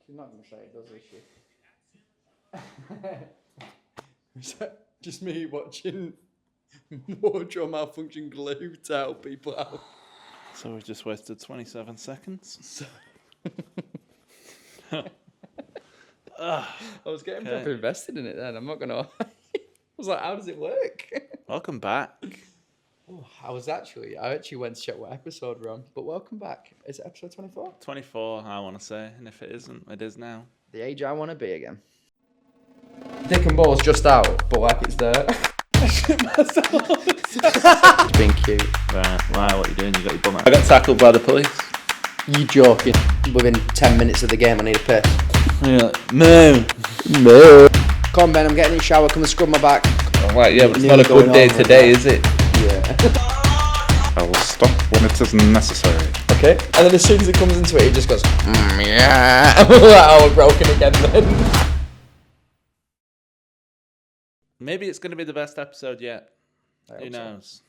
She's not going to say it, does she? Is that just me watching wardrobe malfunction glue to help people out? So we've just wasted 27 seconds. I was getting proper invested in it then, I'm not going to. I was like, how does it work? Welcome back. Oh, I actually went to check what episode we're on, but welcome back. Is it episode 24? 24, I want to say. And if it isn't, it is now. The age I want to be again. Dick and ball's just out, but like it's there. It's been cute. Right, what are you doing? You got your bum out. I got tackled by the police. You joking? Within 10 minutes of the game, I need a piss. Yeah, no. Come on, Ben, I'm getting in the shower. Come and scrub my back. Right, yeah, but it's Nearly not a good going day on with today, that. is it? Yeah. I will stop when it is necessary. Okay. And then as soon as it comes into it, it just goes, yeah. Oh, we're broken again then. Maybe it's going to be the best episode yet. I Who hope so. knows?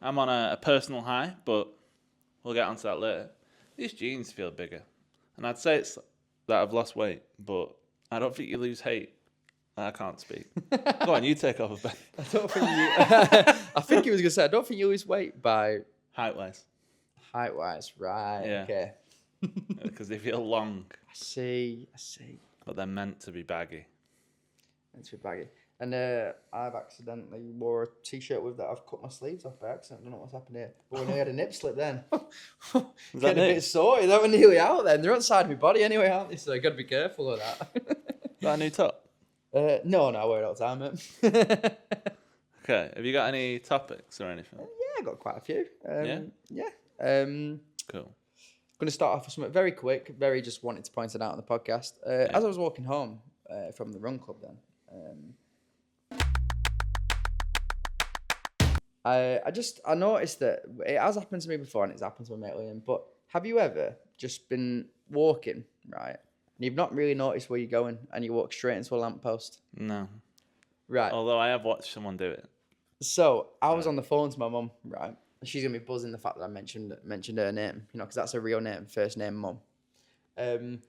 I'm on a personal high, but we'll get onto that later. These jeans feel bigger. And I'd say it's that I've lost weight, but I don't think you lose height. I can't speak. Go on, you take over, Ben. I don't think you... I think he was going to say, I don't think you lose weight by Height-wise. height-wise. Right, Yeah. okay. Because they feel long, I see. but they're meant to be baggy. It's a bit baggy. And I've accidentally wore a t-shirt with that. I've cut my sleeves off by accident. I don't know what's happened here. But we nearly had a nip slip then. Getting a new? bit sore. They were nearly out then. They're outside my body anyway, aren't they? So you got to be careful of that. Is that a new top? No, I wear it all the time, mate. Okay, have you got any topics or anything? Yeah, I got quite a few. Yeah? Yeah. Cool. Going to start off with something very quick. Very just wanted to point it out on the podcast. As I was walking home from the run club then, I noticed that it has happened to me before and it's happened to my mate Liam, but have you ever just been walking, right, and you've not really noticed where you're going and you walk straight into a lamppost? No. Right. Although I have watched someone do it. So I was on the phone to my mum, right? She's gonna be buzzing the fact that I mentioned her name, you know, because that's her real name, first name, mum. And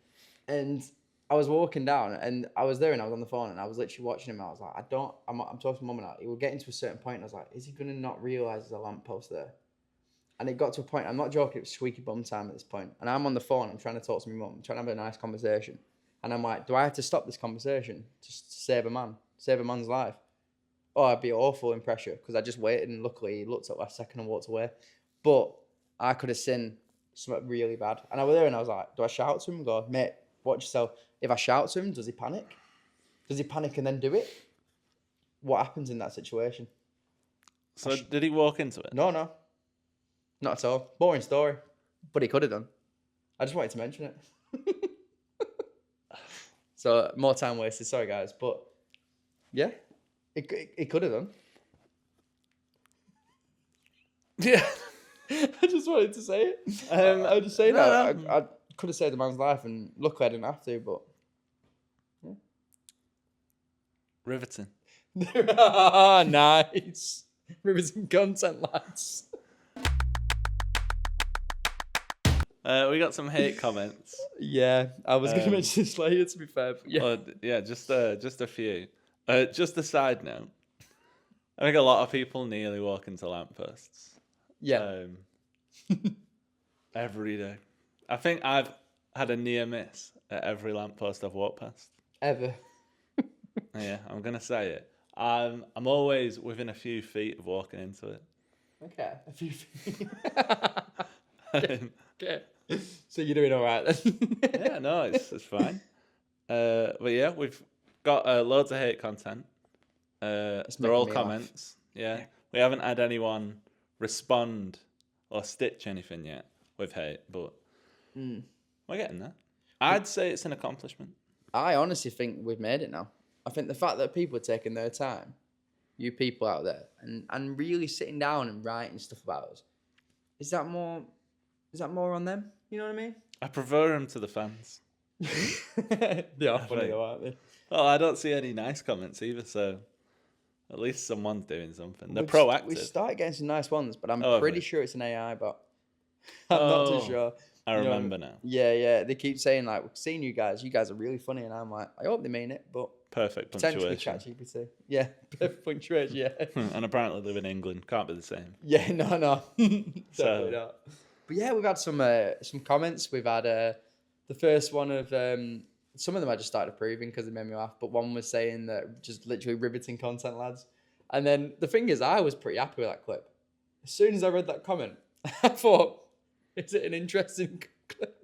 I was walking down, and I was there, and I was on the phone, and I was literally watching him. I was like, I'm talking to mum, and he was getting to a certain point, and I was like, is he gonna not realise there's a lamppost there? And it got to a point. I'm not joking. It was squeaky bum time at this point, and I'm on the phone. I'm trying to talk to my mum, trying to have a nice conversation, and I'm like, do I have to stop this conversation just to save a man's life? Oh, I'd be awful in pressure because I just waited and luckily he looked at last second and walked away. But I could have seen something really bad. And I was there and I was like, do I shout to him and go, mate, watch yourself? If I shout to him, does he panic? Does he panic and then do it? What happens in that situation? So did he walk into it? No. Not at all. Boring story. But he could have done. I just wanted to mention it. So, more time wasted. Sorry, guys. But, yeah. It could have done. Yeah. I just wanted to say it. I was just saying that. I could have saved the man's life, and luckily I didn't have to, but... Yeah. Riveting. Nice. Riveting content, lads. We got some hate comments. Yeah, I was going to mention this later, to be fair. But yeah. Yeah, just a few. Just a side note. I think a lot of people nearly walk into lampposts. Yeah. Every day. I think I've had a near miss at every lamppost I've walked past. Ever. Yeah, I'm gonna say it. I'm always within a few feet of walking into it. Okay. A few feet. Okay. Okay. So you're doing all right then? Yeah, no, it's fine. But yeah, we've got loads of hate content. They're all making me comments. Yeah, we haven't had anyone respond or stitch anything yet with hate, but we're getting there. I'd say it's an accomplishment. I honestly think we've made it now. I think the fact that people are taking their time, you people out there, and really sitting down and writing stuff about us, is that more on them? You know what I mean? I prefer them to the fans. They are funny though, aren't they? Well, I don't see any nice comments either, so at least someone's doing something. They're proactive. We started getting some nice ones, but I'm Oh, pretty okay. sure it's an AI bot. I'm not too sure. I You know, remember now. Yeah. They keep saying like, "We've seen you guys. You guys are really funny," and I'm like, I hope they mean it, but Perfect potentially punctuation. ChatGPT. Yeah, perfect punctuation. Yeah. And apparently live in England. Can't be the same. Yeah, no, definitely So- not. But yeah, we've had some comments. We've had the first one of some of them I just started approving because they made me laugh. But one was saying that just literally riveting content, lads. And then the thing is, I was pretty happy with that clip. As soon as I read that comment, I thought, "Is it an interesting clip?"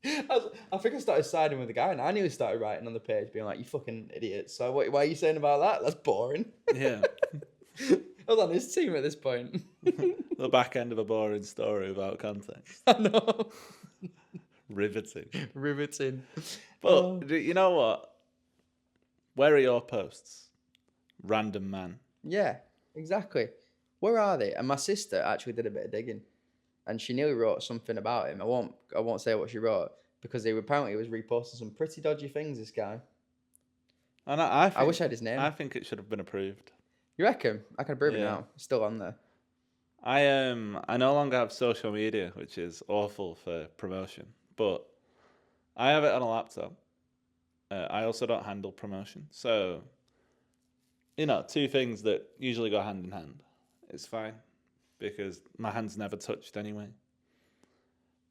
I think I started siding with the guy, and I nearly started writing on the page, being like, "You fucking idiot!" So why are you saying about that? That's boring. Yeah. I was on his team at this point. The back end of a boring story without context. I know. Riveting. Riveting. But you know what? Where are your posts? Random man. Yeah, exactly. Where are they? And my sister actually did a bit of digging, and she nearly wrote something about him. I won't say what she wrote because he apparently was reposting some pretty dodgy things. This guy. And I wish I had his name. I think it should have been approved. You reckon? I can approve it Yeah. now. It's still on there. I no longer have social media, which is awful for promotion. But I have it on a laptop. I also don't handle promotion, so two things that usually go hand in hand. It's fine because my hands never touched anyway.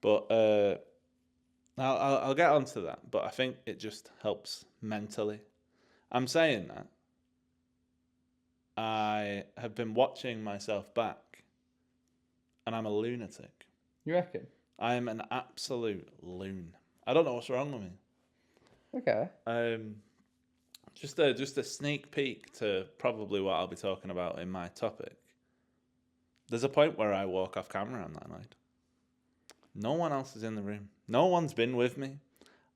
But I'll get onto that. But I think it just helps mentally. I'm saying that I have been watching myself back, and I'm a lunatic. You reckon? I am an absolute loon. I don't know what's wrong with me. Okay. Just a sneak peek to probably what I'll be talking about in my topic. There's a point where I walk off camera on that night. No one else is in the room. No one's been with me.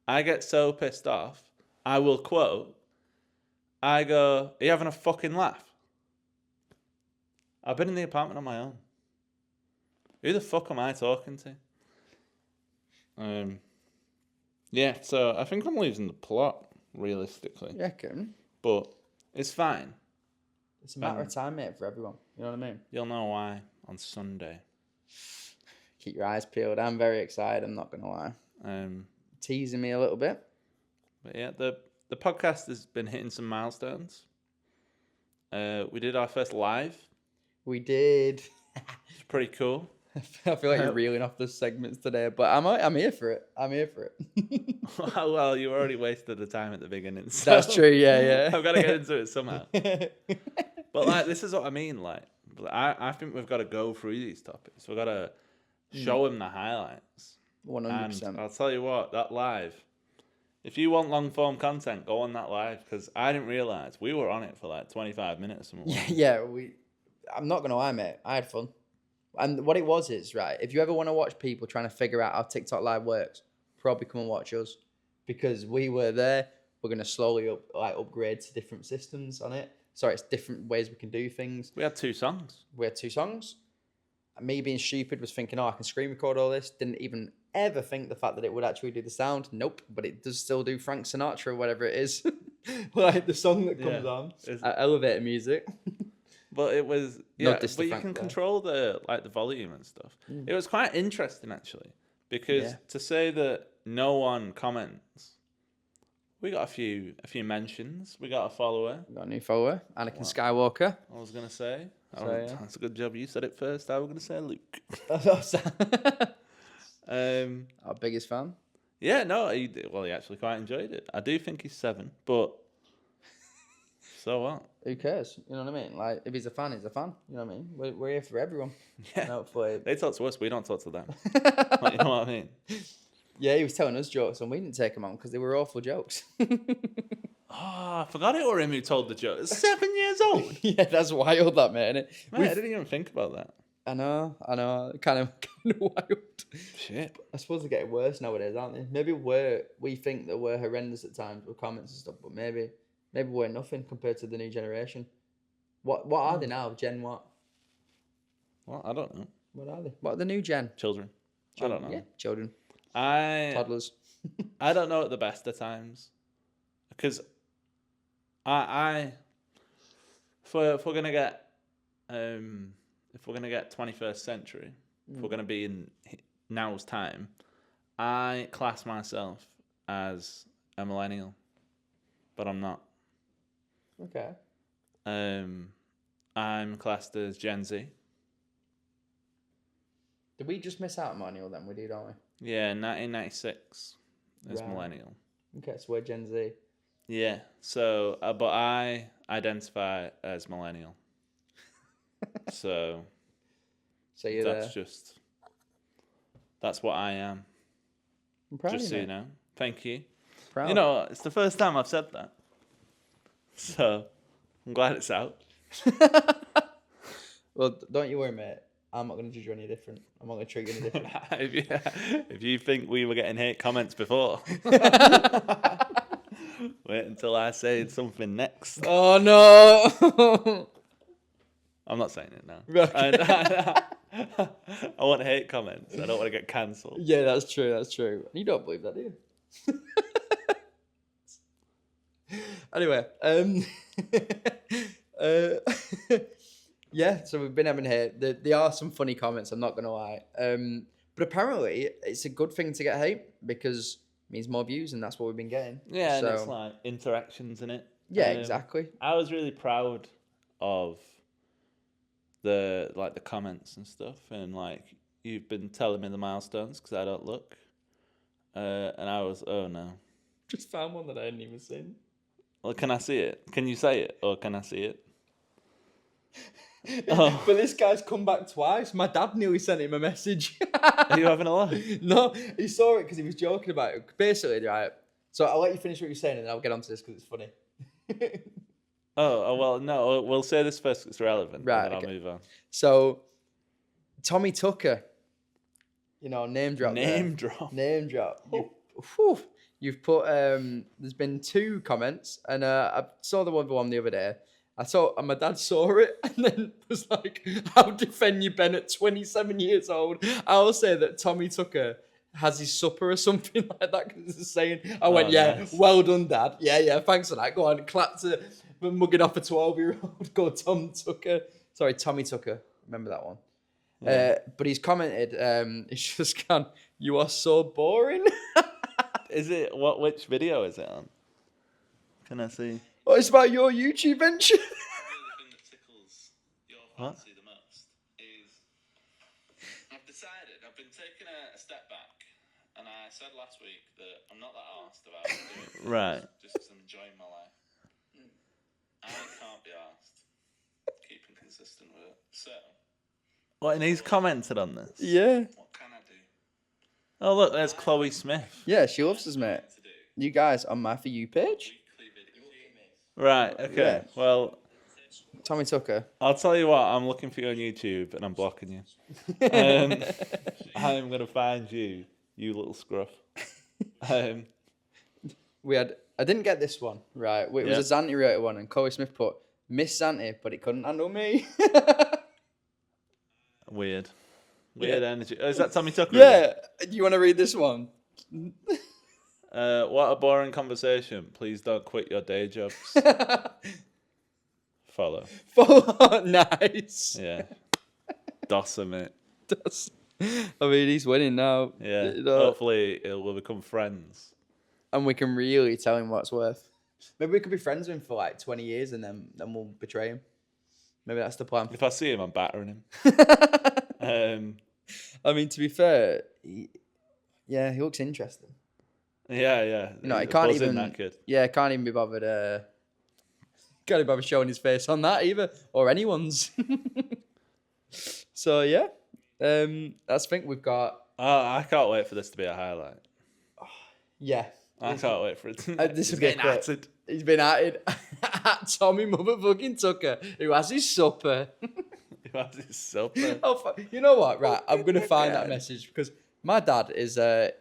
I get so pissed off. I will quote. I go, "Are you having a fucking laugh?" I've been in the apartment on my own. Who the fuck am I talking to? Yeah, so I think I'm losing the plot, realistically. You reckon? But it's fine. It's a matter of time, mate, for everyone. You know what I mean? You'll know why on Sunday. Keep your eyes peeled. I'm very excited. I'm not gonna lie. Teasing me a little bit. But yeah, the podcast has been hitting some milestones. We did our first live. We did. It's pretty cool. I feel like you're reeling off the segments today, but I'm here for it. I'm here for it. Well, you already wasted the time at the beginning. So That's true. Yeah. I've got to get into it somehow. But like, this is what I mean. Like, I think we've got to go through these topics. We've got to show them the highlights. 100%. And I'll tell you what, that live. If you want long form content, go on that live because I didn't realize we were on it for like 25 minutes or something. Yeah. I'm not gonna lie, mate. I had fun. And what it was is, right, if you ever want to watch people trying to figure out how TikTok Live works, probably come and watch us because we were there. We're going to slowly upgrade to different systems on it. Sorry, it's different ways we can do things. We had 2 songs. We had 2 songs. Me being stupid was thinking, I can screen record all this. Didn't even ever think the fact that it would actually do the sound. Nope, but it does still do Frank Sinatra or whatever it is. Like the song that comes on. Elevator music. But it was but you can control the volume and stuff. It was quite interesting actually because to say that no one comments, we got a few mentions. We got a follower. We got a new follower, Anakin Skywalker. I was gonna say. That's a good job. You said it first. I was gonna say Luke. Our biggest fan. Yeah, no, he actually quite enjoyed it. I do think he's 7, but so what? Who cares? You know what I mean? Like, if he's a fan, he's a fan. You know what I mean? We're here for everyone. Yeah. Hopefully. They talk to us, we don't talk to them. Like, you know what I mean? Yeah, he was telling us jokes and we didn't take them on because they were awful jokes. I forgot it were him who told the joke. 7 years old. Yeah, that's wild, that, mate, innit? Man, I didn't even think about that. I know. Kind of wild. Shit. I suppose they're getting worse nowadays, aren't they? Maybe we think that we're horrendous at times with comments and stuff, but maybe we're nothing compared to the new generation. What are they now? Gen what? Well, I don't know. What are they? What are the new gen? Children. I don't know. Yeah, children. Toddlers. I don't know at the best of times. Because if we're gonna get 21st century, if we're gonna be in now's time, I class myself as a millennial, but I'm not. Okay. I'm classed as Gen Z. Did we just miss out on millennial then? We do, don't we? Yeah, 1996 is Right. millennial. Okay, so we're Gen Z. Yeah, so, but I identify as millennial. So So you're that's there. that's what I am. I'm proud Just of so you, you mate. know. Thank you. Proud. You know, it's the first time I've said that. So I'm glad it's out. Well, don't you worry, mate. I'm not going to judge you any different. I'm not going to treat you any different. If you think we were getting hate comments before, wait until I say something next. Oh, no. I'm not saying it now. Okay. I want hate comments. I don't want to get cancelled. Yeah, that's true. That's true. You don't believe that, do you? Anyway, yeah. So we've been having hate. There are some funny comments. I'm not gonna lie. But apparently it's a good thing to get hate because it means more views, and that's what we've been getting. Yeah, So, and it's like interactions in it. yeah, exactly. I was really proud of the comments and stuff, and like you've been telling me the milestones because I don't look, and I was, oh no. Just found one that I hadn't even seen. Well, can I see it? Can you say it, or can I see it? Oh. But this guy's come back twice. My dad nearly sent him a message. Are you having a laugh? No, he saw it because he was joking about it. Basically, right. So I'll let you finish what you're saying, and then I'll get onto this because it's funny. Oh, well, no, we'll say this first 'cause it's relevant, Right, and then okay. I'll move on. So, Tommy Tucker, name drop. Name drop. Name drop. You've put. There's been 2 comments, and I saw the one the other day. And my dad saw it, and then was like, "How defend you, Ben, at 27 years old?" I'll say that Tommy Tucker has his supper or something like that because it's saying. I went, "Yeah, nice. well done, Dad. Yeah, thanks for that. Go on, clap to mugging off a 12-year-old. Go, Tommy Tucker. Remember that one." Yeah. But he's commented, it's just gone, "You are so boring." Is it which video is it on? Can I see? Oh, it's about your YouTube venture. The thing that tickles your fancy the most is I've decided, I've been taking a step back, and I said last week that I'm not that arsed about doing things Right. Mm. just because I'm enjoying my life. I can't be arsed keeping consistent with it. So, what, and he's commented on this? Yeah. What can I do? Oh, look, there's Chloe Smith. Yeah, she loves us, mate. You guys on my For You page? Right, okay. Yeah. Well, Tommy Tucker. I'll tell you what, I'm looking for you on YouTube and I'm blocking you. I'm going to find you, you little scruff. I didn't get this one, right? It was a Zanti rated one, and Chloe Smith put, "Miss Zanti, but it couldn't handle me." Weird energy. Oh, is that Tommy Tucker? Yeah. Do you want to read this one? What a boring conversation. Please don't quit your day jobs. Follow. Nice. Yeah. Dawson, mate. I mean, he's winning now. Yeah. You know, Hopefully, we'll become friends. and we can really tell him what's worth. Maybe we could be friends with him for like 20 years, and then we'll betray him. Maybe that's the plan. If I see him, I'm battering him. I mean, to be fair, he looks interesting. Yeah. You know, he He's can't buzzing, even. that kid. Yeah, can't even be bothered. Can't even bother showing his face on that either, or anyone's. So yeah, I think we've got. Oh, I can't wait for this to be a highlight. Yeah, I can't wait for it. this He's will be getting quick. atted. He's been at Tommy motherfucking Tucker, who has his supper. He has his supper. You know what? Right, I'm gonna find that Yeah. message because my dad is a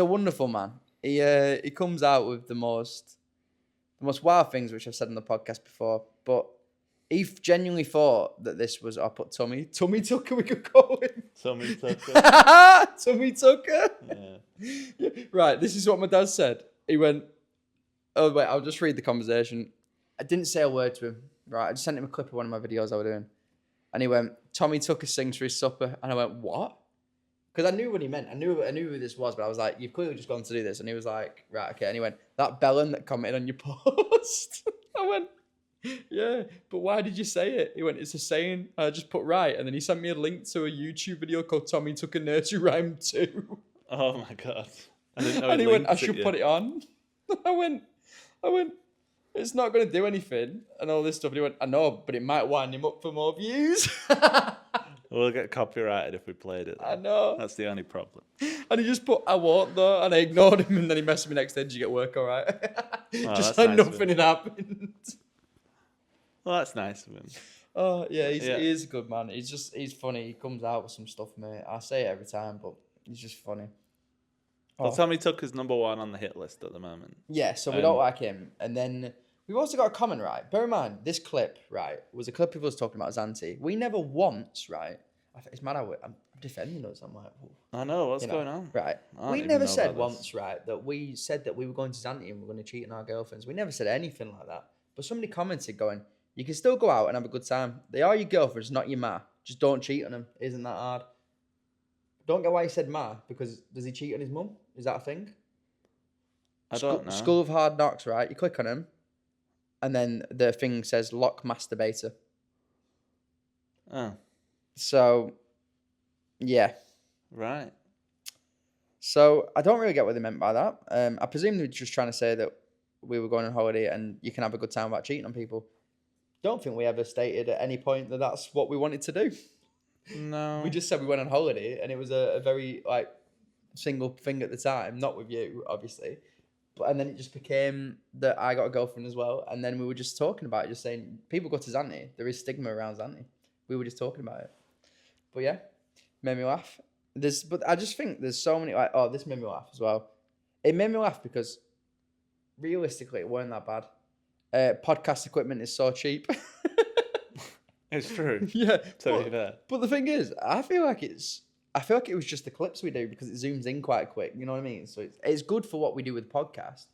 wonderful man. He comes out with the most wild things, which I've said on the podcast before. But he genuinely thought that this was. I put Tommy Tucker. We could call him Tommy Tucker. Tommy Tucker. Yeah. Right, this is what my dad said. He went, "Oh wait, I'll just read the conversation." I didn't say a word to him. Right, I just sent him a clip of one of my videos I was doing. And he went, "Tommy Tucker sings for his supper." And I went, "What?" Because I knew what he meant. I knew who this was, but I was like, you've clearly just gone to do this. And he was like, right, okay. And he went, that Bellend that commented on your post. I went, yeah, but why did you say it? He went, it's a saying. I just put right. And then he sent me a link to a YouTube video called Tommy Took a Nursery Rhyme too. Oh my god. I didn't know And he went, I linked it should yet. put it on. I went, it's not going to do anything. And all this stuff. And he went, I know, but it might wind him up for more views. We'll get copyrighted if we played it. I know. That's the only problem. And he just put, I won't though. And I ignored him. And then he messaged me next day, did you get work all right? Just that's like nice of nothing him. had happened. Well, that's nice of him. Oh, yeah, he is a good man. He's funny. He comes out with some stuff, mate. I say it every time, but he's just funny. Well, Oh. Tommy Tucker's number one on the hit list at the moment. Yeah, so we don't like him. And then we've also got a comment, right? Bear in mind, this clip, right, was a clip of us talking about Zanti. We never once, right? It's mad how I'm defending us. I'm like, whoa. I know, what's You know, going on? Right. I don't We even never know said about this. once, right, that we said that we were going to Zanti and we were going to cheat on our girlfriends. We never said anything like that. But somebody commented going, you can still go out and have a good time. They are your girlfriends, not your ma. Just don't cheat on them. Isn't that hard? Don't get why he said ma, because does he cheat on his mum? Is that a thing? I don't know. School of Hard Knocks, right? You click on him, and then the thing says lock masturbator. Oh, So, yeah. right. So I don't really get what they meant by that. I presume they were just trying to say that we were going on holiday and you can have a good time without cheating on people. Don't think we ever stated at any point that that's what we wanted to do. No. We just said we went on holiday and it was a very like single thing at the time, not with you, obviously. But and then it just became that I got a girlfriend as well. And then we were just talking about it, just saying people go to Zanti. There is stigma around Zanti. We were just talking about it. But yeah, made me laugh. But I just think there's so many like, oh, this made me laugh as well. It made me laugh because realistically it weren't that bad. Podcast equipment is so cheap. It's true. Yeah. To be fair. But the thing is, I feel like it was just the clips we do because it zooms in quite quick. You know what I mean? So it's good for what we do with the podcast,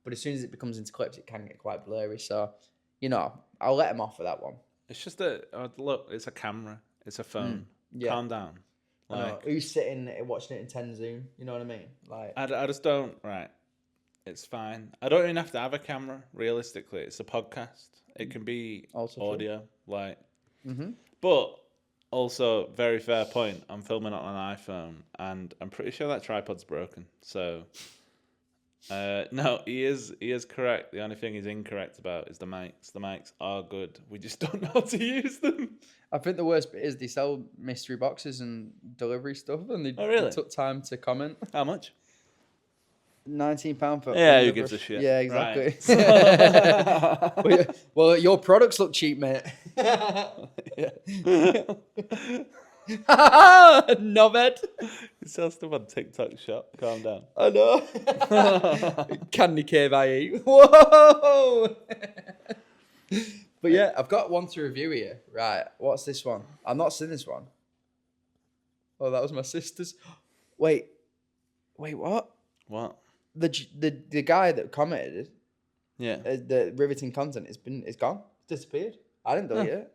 but as soon as it becomes into clips, it can get quite blurry. So, I'll let him off for that one. It's just look, it's a camera. It's a phone. Yeah. Calm down. I know. Like, Who's sitting and watching it in 10 zoom? You know what I mean? Like, I just don't, right. It's fine. I don't even have to have a camera, realistically. It's a podcast. It can be Also true. audio, like. Mm-hmm. But also, very fair point. I'm filming it on an iPhone, and I'm pretty sure that tripod's broken. So, no, he is correct. The only thing he's incorrect about is the mics. The mics are good. We just don't know how to use them. I think the worst bit is they sell mystery boxes and delivery stuff, and they, Oh, really? they took time to comment. How much? £19 for Yeah, who delivery. gives a shit? Yeah, Right. exactly. Well, your products look cheap, mate. Knobhead. He sells stuff on TikTok Shop. Calm down. I know. Candy cave I eat. Whoa. But yeah, I've got one to review here. Right, what's this one? I've not seen this one. Oh, that was my sister's. Wait, what? What? The guy that commented Yeah. the riveting content is gone. It's disappeared. I didn't delete it.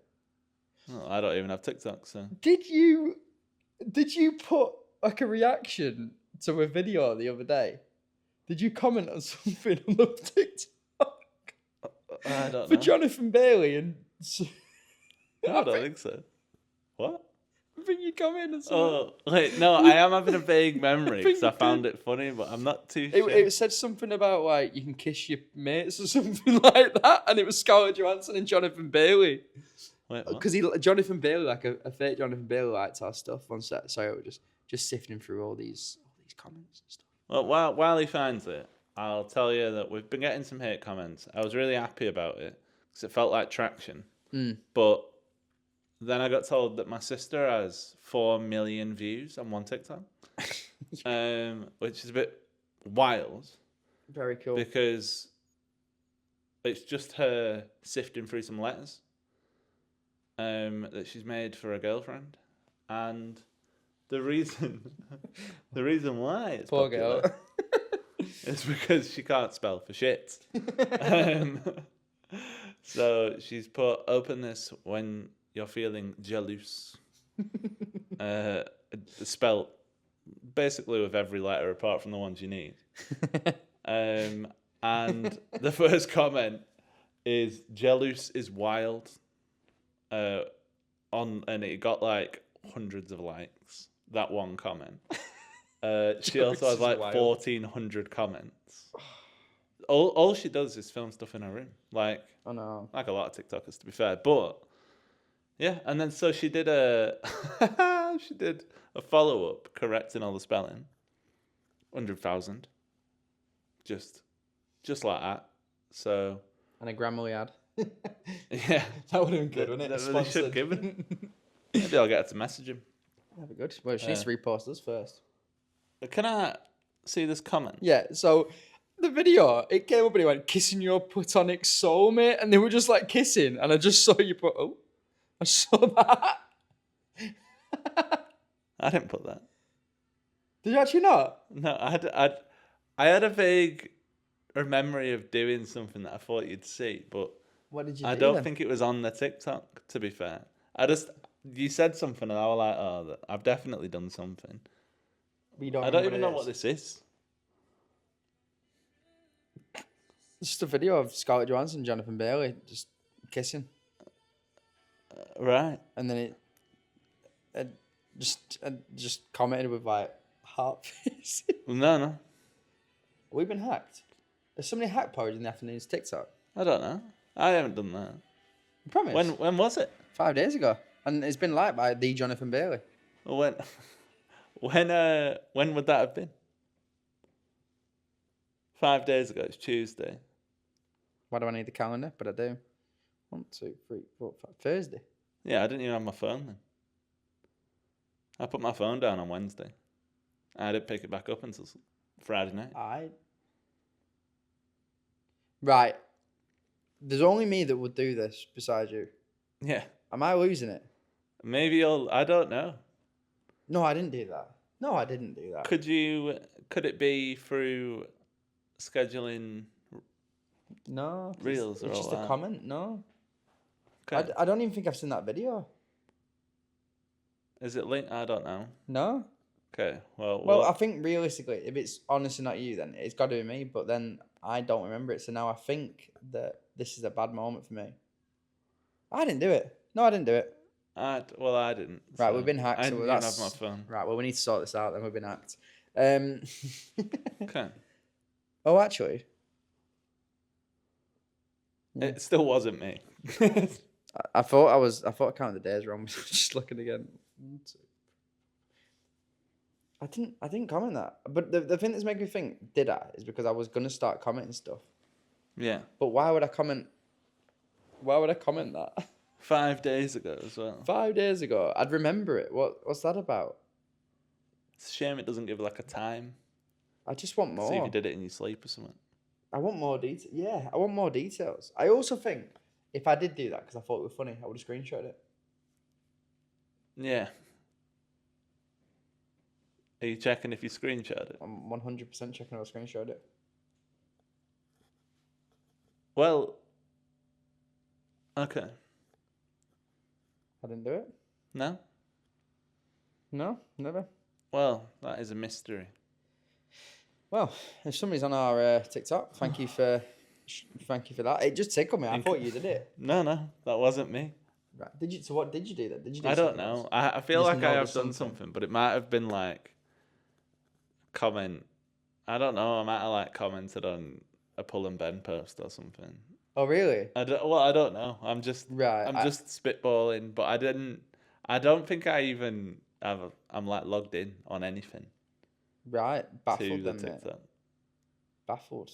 Well, I don't even have TikTok, so. Did you put like a reaction to a video the other day? Did you comment on something on the TikTok I don't for know. Jonathan Bailey and? No, I don't think so. What? I think you commented on something. Oh, wait, no, I am having a vague memory think because I you found it funny, but I'm not too It, sure. it said something about like you can kiss your mates or something like that, and it was Scarlett Johansson and Jonathan Bailey Wait, what? because Jonathan Bailey, like a fake Jonathan Bailey, liked our stuff on set. So I was just sifting through all these comments and stuff. Well, while he finds it, I'll tell you that we've been getting some hate comments. I was really happy about it because it felt like traction. But then I got told that my sister has 4 million views on one TikTok, which is a bit wild Very cool. because it's just her sifting through some letters that she's made for a girlfriend, and the reason why it's Poor popular girl. is because she can't spell for shit. So she's put, open this when you're feeling jealous. Spelt basically with every letter apart from the ones you need. And the first comment is "Jealous is wild," and it got like hundreds of likes. That one comment. She also has like 1,400 comments. All she does is film stuff in her room, like I know. a lot of TikTokers, to be fair. But yeah, and then so she did a follow up correcting all the spelling. 100,000. Just like that. So And a Grammarly ad. yeah, That would have been good, wouldn't it? That really should give it. Maybe I'll get her to message him. That'd be good. Well, she needs to repost us first. Can I see this comment? Yeah, so the video, it came up and it went, kissing your platonic soulmate, and they were just like kissing, and I just saw you put, oh, I saw that. I didn't put that. Did you actually not? No, I had a vague memory of doing something that I thought you'd see, but What did you I do don't then? think it was on the TikTok, to be fair. You said something and I was like, oh, I've definitely done something. You don't I don't remember even know it what is. this is. It's just a video of Scarlett Johansson and Jonathan Bailey just kissing, Right. and then it just commented with like heart face. No. We've been hacked. There's so many hack parodies in the afternoon's TikTok. I don't know. I haven't done that. I promise. When was it? 5 days ago, and it's been liked by the Jonathan Bailey. When would that have been? 5 days ago. It's Tuesday. Why do I need the calendar? But I do. 1, 2, 3, 4, 5. Thursday. Yeah, I didn't even have my phone then. I put my phone down on Wednesday. I didn't pick it back up until Friday night. Right. There's only me that would do this besides you. Yeah. Am I losing it? Maybe I don't know. No, I didn't do that. No, I didn't do that. Could it be through scheduling? No. Reels it's or just all a that? comment. No. Okay. I don't even think I've seen that video. Is it linked? I don't know. No. Okay. Well, I think realistically, if it's honestly not you, then it's got to be me. But then I don't remember it. So now I think that this is a bad moment for me. I didn't do it. No, I didn't do it. I didn't. Right, so we've been hacked. I So didn't even that's have my phone. right. Well, we need to sort this out. Then we've been hacked. Okay. Oh, actually, Yeah. It still wasn't me. I thought I counted the days wrong. Just looking again. I didn't comment that. But the thing that's making me think, did I? Is because I was gonna start commenting stuff. Yeah. But why would I comment? Why would I comment that? 5 days ago as well. 5 days ago, I'd remember it. What's that about? It's a shame it doesn't give like a time. I just want more. See if you did it in your sleep or something. I want more details. Yeah, I want more details. I also think if I did do that because I thought it was funny, I would have screenshotted it. Yeah. Are you checking if you screenshot it? I'm 100% checking if I screenshotted it. Well. Okay. I didn't do it. No? No, never. Well, that is a mystery. Well, if somebody's on our TikTok, thank you for that. It just tickled me. I thought you did it. No, that wasn't me. Right. Did you? So what did you do then? Did you? Do I don't something know. else? I feel Just like I have noticed done something, but it might have been like comment. I don't know. I might have like commented on a Pull and Ben post or something. Oh really? I don't know. I'm just spitballing, but I don't think I even I'm like logged in on anything Right. to Baffled the them, mate. TikTok. Baffled.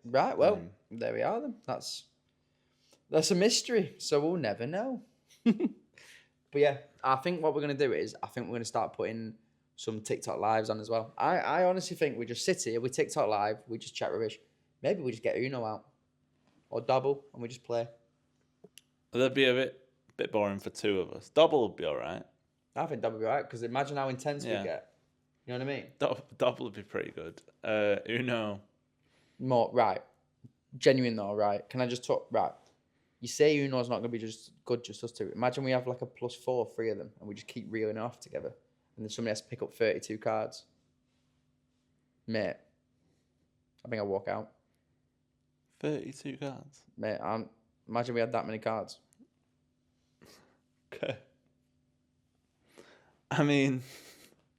Right. Well, there we are then. That's a mystery. So we'll never know. But yeah, I think what we're gonna do is we're gonna start putting some TikTok lives on as well. I honestly think we just sit here, we TikTok live, we just chat rubbish. Maybe we just get Uno out or double and we just play. That'd be a bit boring for two of us. Double would be all right. I think double would be alright because imagine how intense Yeah. we get. You know what I mean? Double would be pretty good. Uno. More right. Genuine though, right? Can I just talk? Right. You say Uno's not gonna be just good, just us two. Imagine we have like a +4, 3 of them, and we just keep reeling off together, and then somebody has to pick up 32 cards. Mate, I think I'll walk out. 32 cards. Mate, imagine we had that many cards. Okay. I mean,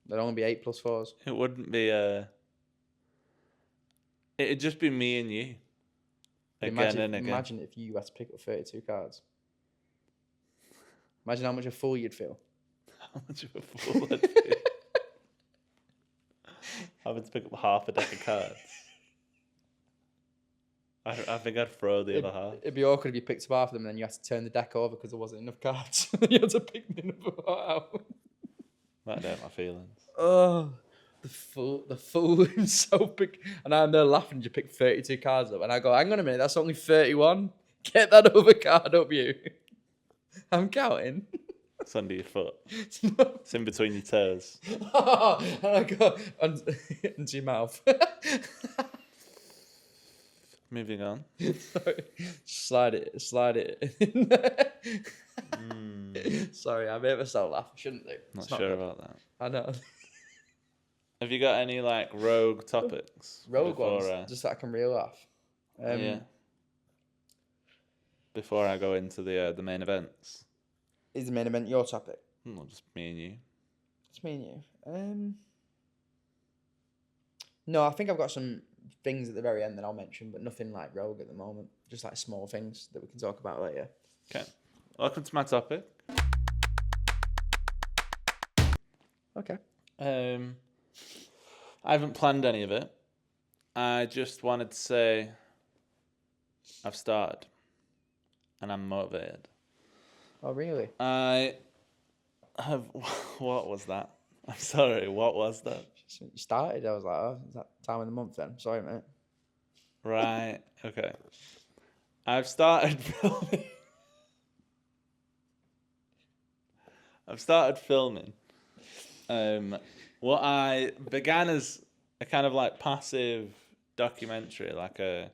There'd only be 8 plus 4s. it wouldn't be it'd just be me and you. Again and again. Imagine if you had to pick up 32 cards. Imagine how much a fool you'd feel. How much of a fool I'd be. Having to pick up half a deck of cards. I think I'd throw the other half. It'd be awkward if you picked up half of them and then you had to turn the deck over because there wasn't enough cards. You had to pick the other part out. That'd hurt my feelings. Oh, the fool is so big. And I'm there laughing. You pick 32 cards up, and I go, "Hang on a minute, that's only 31. Get that other card up, you." I'm counting. It's under your foot. It's in between your toes. And I go into your mouth. Moving on. Sorry. Slide it. Sorry, I made myself laugh. I shouldn't do. Not It's not sure good. about that. I know. Have you got any like rogue topics? Rogue before, ones, just so I can reel off. Yeah. Before I go into the main events. Is the main event your topic? Well, just me and you. It's me and you. No, I think I've got some things at the very end that I'll mention, but nothing like rogue at the moment. Just like small things that we can talk about later. Okay. Welcome to my topic. Okay. I haven't planned any of it. I just wanted to say I've started and I'm motivated. Oh, really? I have. What was that? I'm sorry. What was that? You started. I was like, oh, is that time of the month then? Sorry, mate. Right. Okay. I've started filming. What I began as a kind of like passive documentary, like a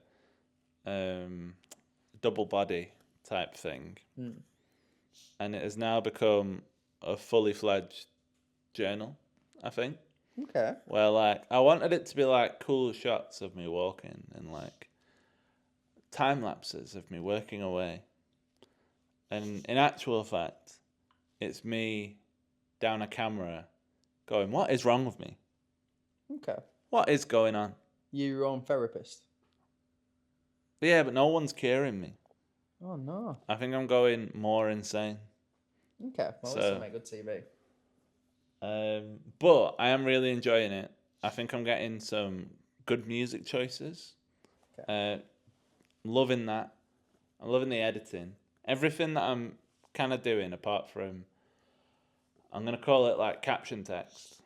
double body type thing. And it has now become a fully fledged journal, I think. Okay. Where like I wanted it to be like cool shots of me walking and like time lapses of me working away. And in actual fact, it's me down a camera going, what is wrong with me? Okay. What is going on? You're your own therapist. Yeah, but no one's curing me. Oh, no. I think I'm going more insane. Okay. Well, So- this will make good TV. But I am really enjoying it. I think I'm getting some good music choices. Loving that. I'm loving the editing. Everything that I'm kind of doing, apart from, I'm going to call it like caption text,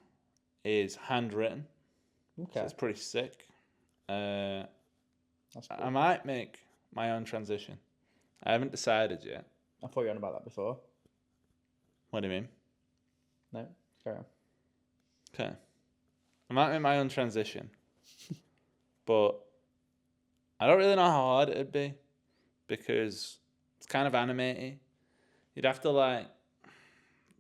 is handwritten. Okay. So it's pretty sick. That's cool. I might make my own transition. I haven't decided yet. I thought you were on about that before. What do you mean? No? Carry on. Okay. I might make my own transition. But I don't really know how hard it'd be because it's kind of animated. You'd have to like,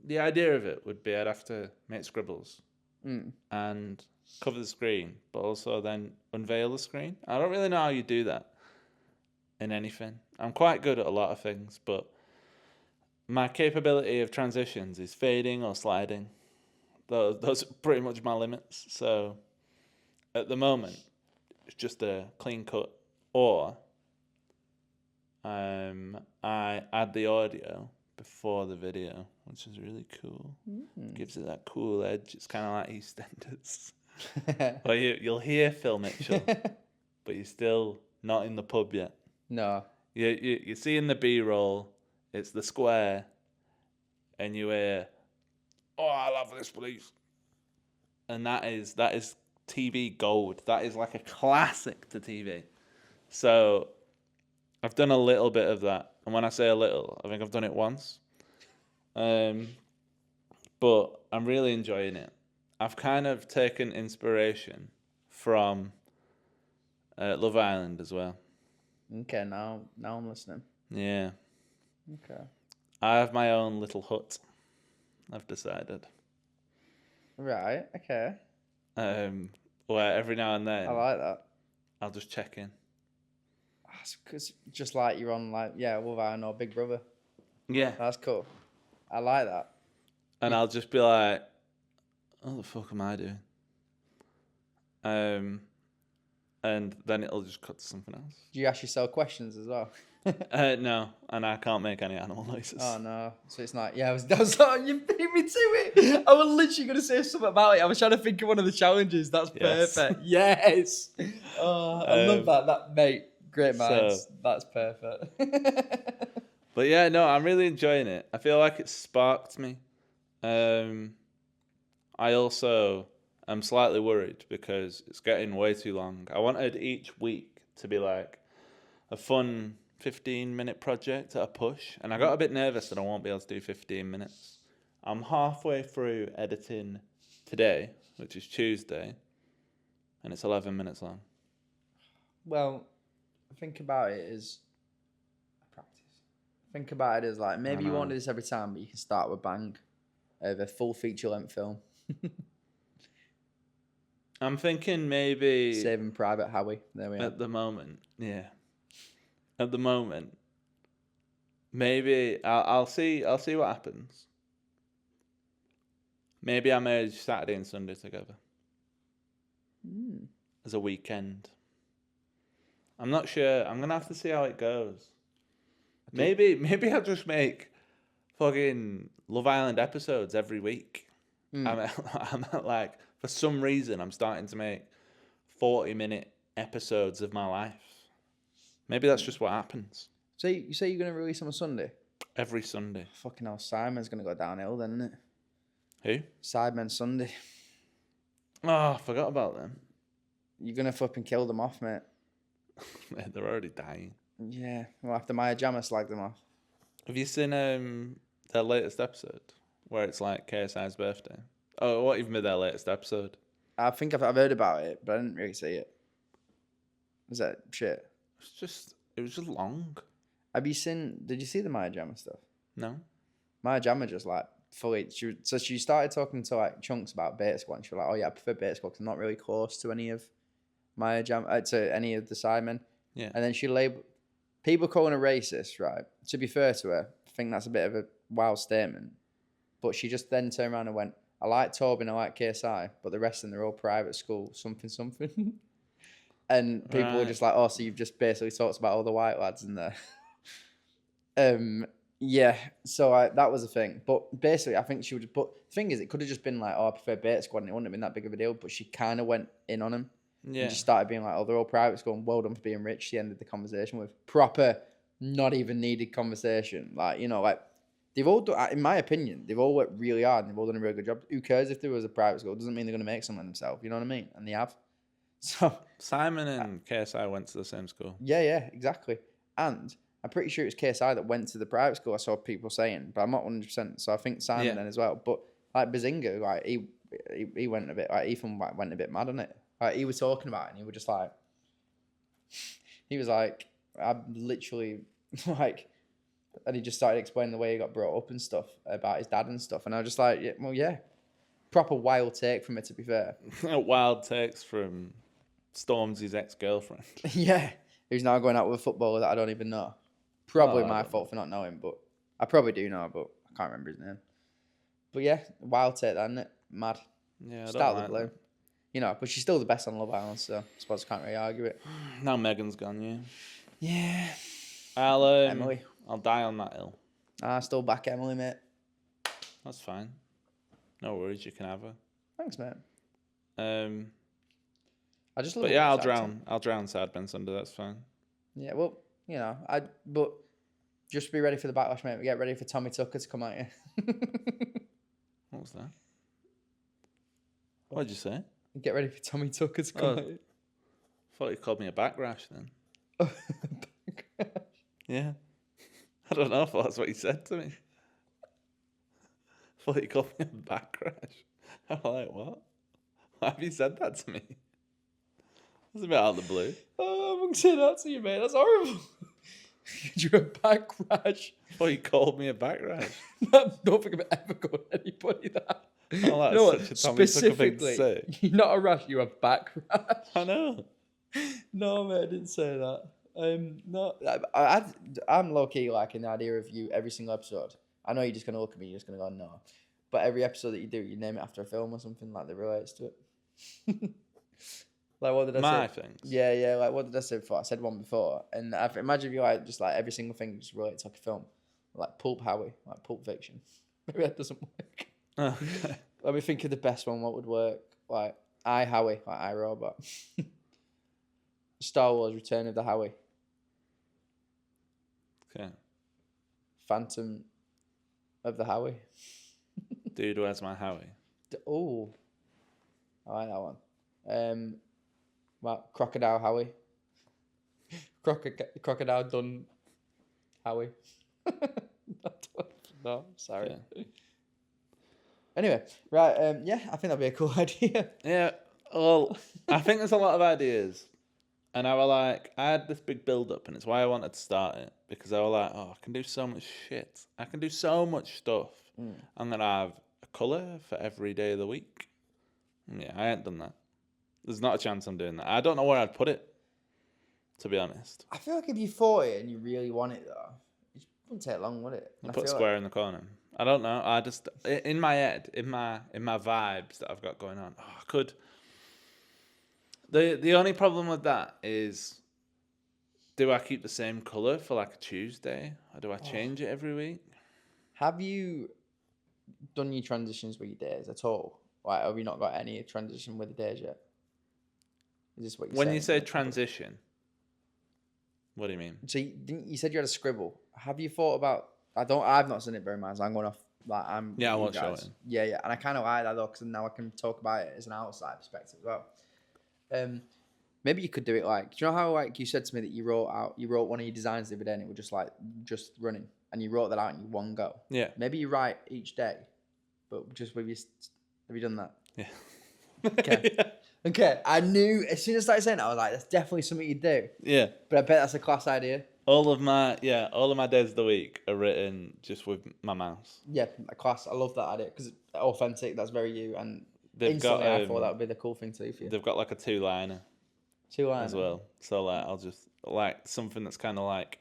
the idea of it would be I'd have to make scribbles and cover the screen, but also then unveil the screen. I don't really know how you do that in anything. I'm quite good at a lot of things, but my capability of transitions is fading or sliding. Those are pretty much my limits. So at the moment, it's just a clean cut. Or I add the audio before the video, which is really cool. Gives it that cool edge. It's kind of like EastEnders. Well, you'll hear Phil Mitchell, but you're still not in the pub yet. No. You see in the B-roll, it's the square, and you hear, "Oh, I love this place," and that is TV gold. That is like a classic to TV. So I've done a little bit of that, and when I say a little, I think I've done it once. But I'm really enjoying it. I've kind of taken inspiration from Love Island as well. Okay, now I'm listening. Yeah. Okay. I have my own little hut, I've decided. Right, okay. where every now and then I like that. I'll just check in. Because just like you're on like Love Island or Big Brother. Yeah. That's cool. I like that. And I'll just be like, what the fuck am I doing? And then it'll just cut to something else. Do you ask yourself questions as well? No, and I can't make any animal noises. Oh no! So it's not. Yeah, I was you beat me to it. I was literally going to say something about it. I was trying to think of one of the challenges. That's Yes. perfect. Yes. Oh, I love that. That mate, great minds. So- That's perfect. But yeah, no, I'm really enjoying it. I feel like it sparked me. I also am slightly worried because it's getting way too long. I wanted each week to be like a fun 15-minute project at a push, and I got a bit nervous that I won't be able to do 15 minutes. I'm halfway through editing today, which is Tuesday, and it's 11 minutes long. Well, think about it as a practice. Think about it as like maybe you won't do this every time, but you can start with a bang of a full feature length film. I'm thinking maybe Saving Private Howie. There we are. at the moment, yeah. At the moment, maybe I'll see what happens. Maybe I merge Saturday and Sunday together as a weekend. I'm not sure. I'm gonna have to see how it goes. Maybe I'll just make fucking Love Island episodes every week. I'm at like, for some reason, I'm starting to make 40-minute episodes of my life. Maybe that's just what happens. So you say you're going to release on a Sunday? Every Sunday. Fucking hell, Simon's going to go downhill then, isn't it? Who? Sidemen Sunday. Oh, I forgot about them. You're going to fucking kill them off, mate. They're already dying. Yeah, well, after Maya Jama slagged them off. Have you seen their latest episode where it's like KSI's birthday? Oh, what even be their latest episode? I think I've heard about it, but I didn't really see it. Was that shit? It was just long. Did you see the Maya Jama stuff? No. Maya Jama just like fully, she started talking to like Chunks about Beta Squad, and she was like, oh yeah, I prefer Beta Squad because I'm not really close to any of Maya Jama, to any of the Sidemen. Yeah. And then she labeled, people calling her racist, right? To be fair to her, I think that's a bit of a wild statement. But she just then turned around and went, I like Tobin, I like KSI, but the rest of them, they're all private school, something. And people were just like, oh, so you've just basically talked about all the white lads in there. Yeah, so that was a thing. But basically, I think she would, but the thing is, it could have just been like, oh, I prefer Beta Squad, and it wouldn't have been that big of a deal, but she kind of went in on him. Yeah. And just started being like, oh, they're all private school, and well done for being rich. She ended the conversation with proper, not even needed conversation. Like, you know, like, they've all done, in my opinion, they've all worked really hard, and they've all done a really good job. Who cares if there was a private school? It doesn't mean they're going to make something themselves, you know what I mean? And they have. So Simon and KSI went to the same school. yeah, exactly. And I'm pretty sure it was KSI that went to the private school. I saw people saying, but I'm not 100%. So I think Simon then as well. But like Bazinga, like he went a bit, like Ethan went a bit mad on it. Like he was talking about it, and he was just like, I'm literally like, and he just started explaining the way he got brought up and stuff about his dad and stuff. And I was just like, yeah, proper wild take from it, to be fair. Wild takes from Stormzy's ex-girlfriend. Yeah, who's now going out with a footballer that I don't even know. Probably my fault for not knowing, but I probably do know, but I can't remember his name. But yeah, wild take that, isn't it? Mad. Yeah, Start with the blue. You know, but she's still the best on Love Island, so I suppose I can't really argue it. Now Megan's gone, yeah. Yeah. Emily. I'll die on that hill. Still back Emily, mate. That's fine. No worries, you can have her. Thanks, mate. I just love. But yeah, I'll drown Sidemen Sunday. That's fine. Yeah, well, you know, but just be ready for the backlash, mate. Get ready for Tommy Tucker to come at you. What was that? What did you say? Get ready for Tommy Tucker to come at you. I thought you called me a back rash then. Yeah. I don't know if that's what you said to me. I thought you called me a back rash. I'm like, what? Why have you said that to me? That's a bit out of the blue. Oh, I'm going to say that to you, mate. That's horrible. You're a back rash. I thought you called me a back rash. Don't think I've ever called anybody that. Oh, that's You know what? such a Tommy Tucker thing to Specifically, say. you're not a rash, you're a back rash. I know. No, mate, I didn't say that. No, I'm low key liking the idea of you every single episode. I know you're just gonna look at me, you're just gonna go no, but every episode that you do, you name it after a film or something like that relates to it. Like what did I My say? things. Yeah. Like what did I say before? I said one before, and imagine if you like just like every single thing just relates to like a film, like Pulp Howie, like Pulp Fiction. Maybe that doesn't work. Okay. Let me think of the best one. What would work? Like I Howie, like I Robot. Star Wars: Return of the Howie. Okay. Phantom of the Howie. Dude, where's my Howie? Oh, I like that one. Well, Crocodile Howie. Crocodile done Howie. No, sorry. Yeah. Anyway, right. Yeah, I think that'd be a cool idea. Yeah, well, I think there's a lot of ideas. And I had this big build up, and it's why I wanted to start it. Because I was like, oh, I can do so much shit. I can do so much stuff. I'm going to have a colour for every day of the week. Yeah, I ain't done that. There's not a chance I'm doing that. I don't know where I'd put it, to be honest. I feel like if you're 40 and you really want it, though, it wouldn't take long, would it? I'll put a square in the corner. I don't know. I just, in my head, in my vibes that I've got going on, I could. The only problem with that is, do I keep the same colour for like a Tuesday? Or do I change it every week? Have you done your transitions with your days at all? Like, have you not got any transition with the days yet? Is this what you're When saying? you say transition, what do you mean? So you said you had a scribble. Have you thought about? I've not seen it very much. So I'm going off. Like I'm. Yeah, I you won't show guys. it. Yeah, and I kind of like that though, because now I can talk about it as an outside perspective as well. Maybe you could do it like, do you know how like you said to me that you wrote one of your designs the other day and it was just running, and you wrote that out in one go. Yeah. Maybe you write each day, but just with your. Have you done that? Yeah. Okay. Yeah. Okay. I knew as soon as I started saying it, I was like, that's definitely something you do. Yeah. But I bet that's a class idea. All of my days of the week are written just with my mouse. Yeah, a class. I love that idea because it's authentic. That's very you. And They've instantly, got, I thought that would be the cool thing to do for you. They've got like a 2-liner 2 lines as well. So like I'll just like something that's kind of like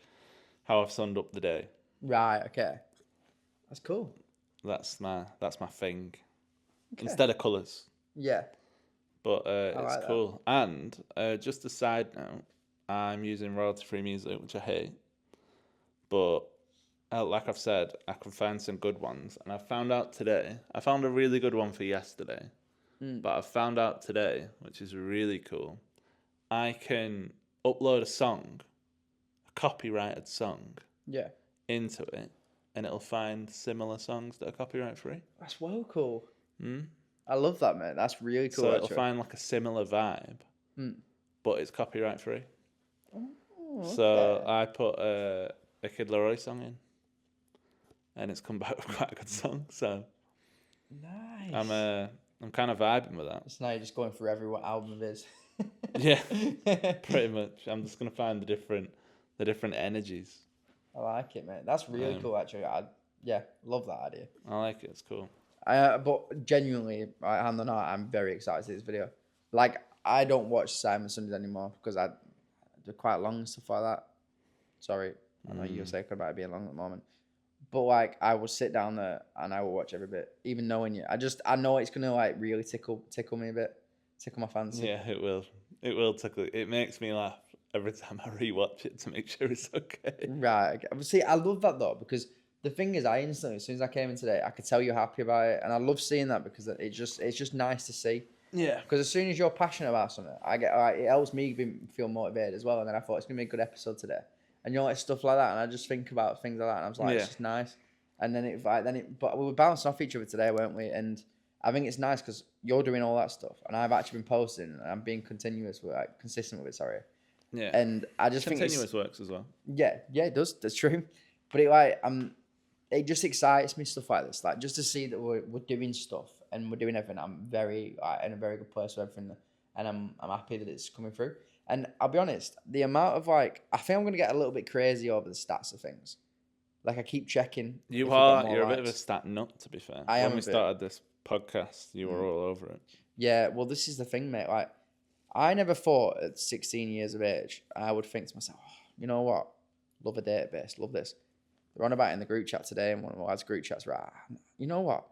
how I've summed up the day. Right. Okay. That's cool. That's my thing. Okay. Instead of colours. Yeah. But it's like cool. And just a side note, I'm using royalty-free music, which I hate. But like I've said, I can find some good ones. And I found out today, I found a really good one for yesterday. But I found out today, which is really cool, I can upload a song, a copyrighted song, Yeah. into it, and it'll find similar songs that are copyright free. That's well cool. I love that, man. That's really cool. So it'll find like a similar vibe, but it's copyright free. So I put a Kid Laroi song in, and it's come back with quite a good song. So nice. I'm kind of vibing with that. So now you're just going through every what album it is. Yeah, pretty much. I'm just gonna find the different energies. I like it, man. That's really cool, actually. Love that idea. I like it. It's cool. But genuinely, hand on heart, I'm very excited to see this video. Like, I don't watch Simon Sundays anymore because they're quite long and stuff like that. Sorry, I know you're saying about it being long at the moment. But like, I will sit down there and I will watch every bit, even knowing you. I know it's gonna like really tickle me a bit, tickle my fancy. Yeah, it will. It will tickle. It makes me laugh every time I rewatch it to make sure it's okay. Right. Okay. But see, I love that though, because the thing is, I instantly, as soon as I came in today, I could tell you're happy about it, and I love seeing that because it's just nice to see. Yeah. Because as soon as you're passionate about something, it helps me feel motivated as well. And then I thought it's gonna be a good episode today, and you know, like stuff like that, and I just think about things like that, and I was like, it's just nice. And then but we were bouncing off each other today, weren't we? And I think it's nice because you're doing all that stuff, and I've actually been posting, and I'm being consistent with it. Sorry. Yeah. And I just think continuous works as well. Yeah, it does. That's true. But it just excites me, stuff like this. Like, just to see that we're doing stuff and we're doing everything. I'm very in a very good place with everything, and I'm happy that it's coming through. And I'll be honest, the amount of I think I'm gonna get a little bit crazy over the stats of things. Like, I keep checking. You're a bit of a stat nut, to be fair. I am when we started this podcast, you were all over it. Yeah, well, this is the thing, mate. Like, I never thought at 16 years of age I would think to myself, oh, you know what? Love a database, love this. They're on about it in the group chat today, and one of the lads' group chats, right? You know what?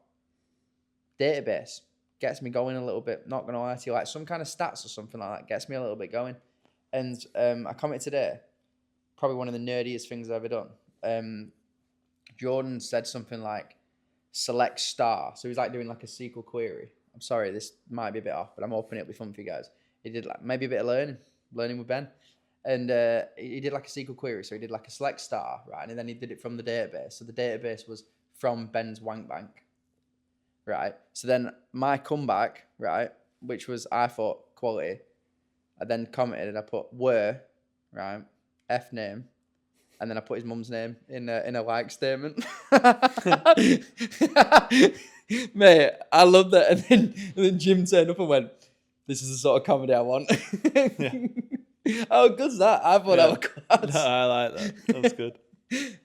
Database gets me going a little bit. Not gonna lie to you, like some kind of stats or something like that gets me a little bit going. And I commented today, probably one of the nerdiest things I've ever done. Jordan said something like select star. So he's like doing like a SQL query. I'm sorry, this might be a bit off, but I'm hoping it'll be fun for you guys. He did like maybe a bit of learning with Ben. And he did like a SQL query. So he did like a select star, right? And then he did it from the database. So the database was from Ben's wank bank, right? So then my comeback, right, which was, I thought, quality. I then commented and I put were, right, F name. And then I put his mum's name in a like statement. Mate, I love that. And then Jim turned up and went, this is the sort of comedy I want. How good's that? I thought that was class. No, I like that. That's good.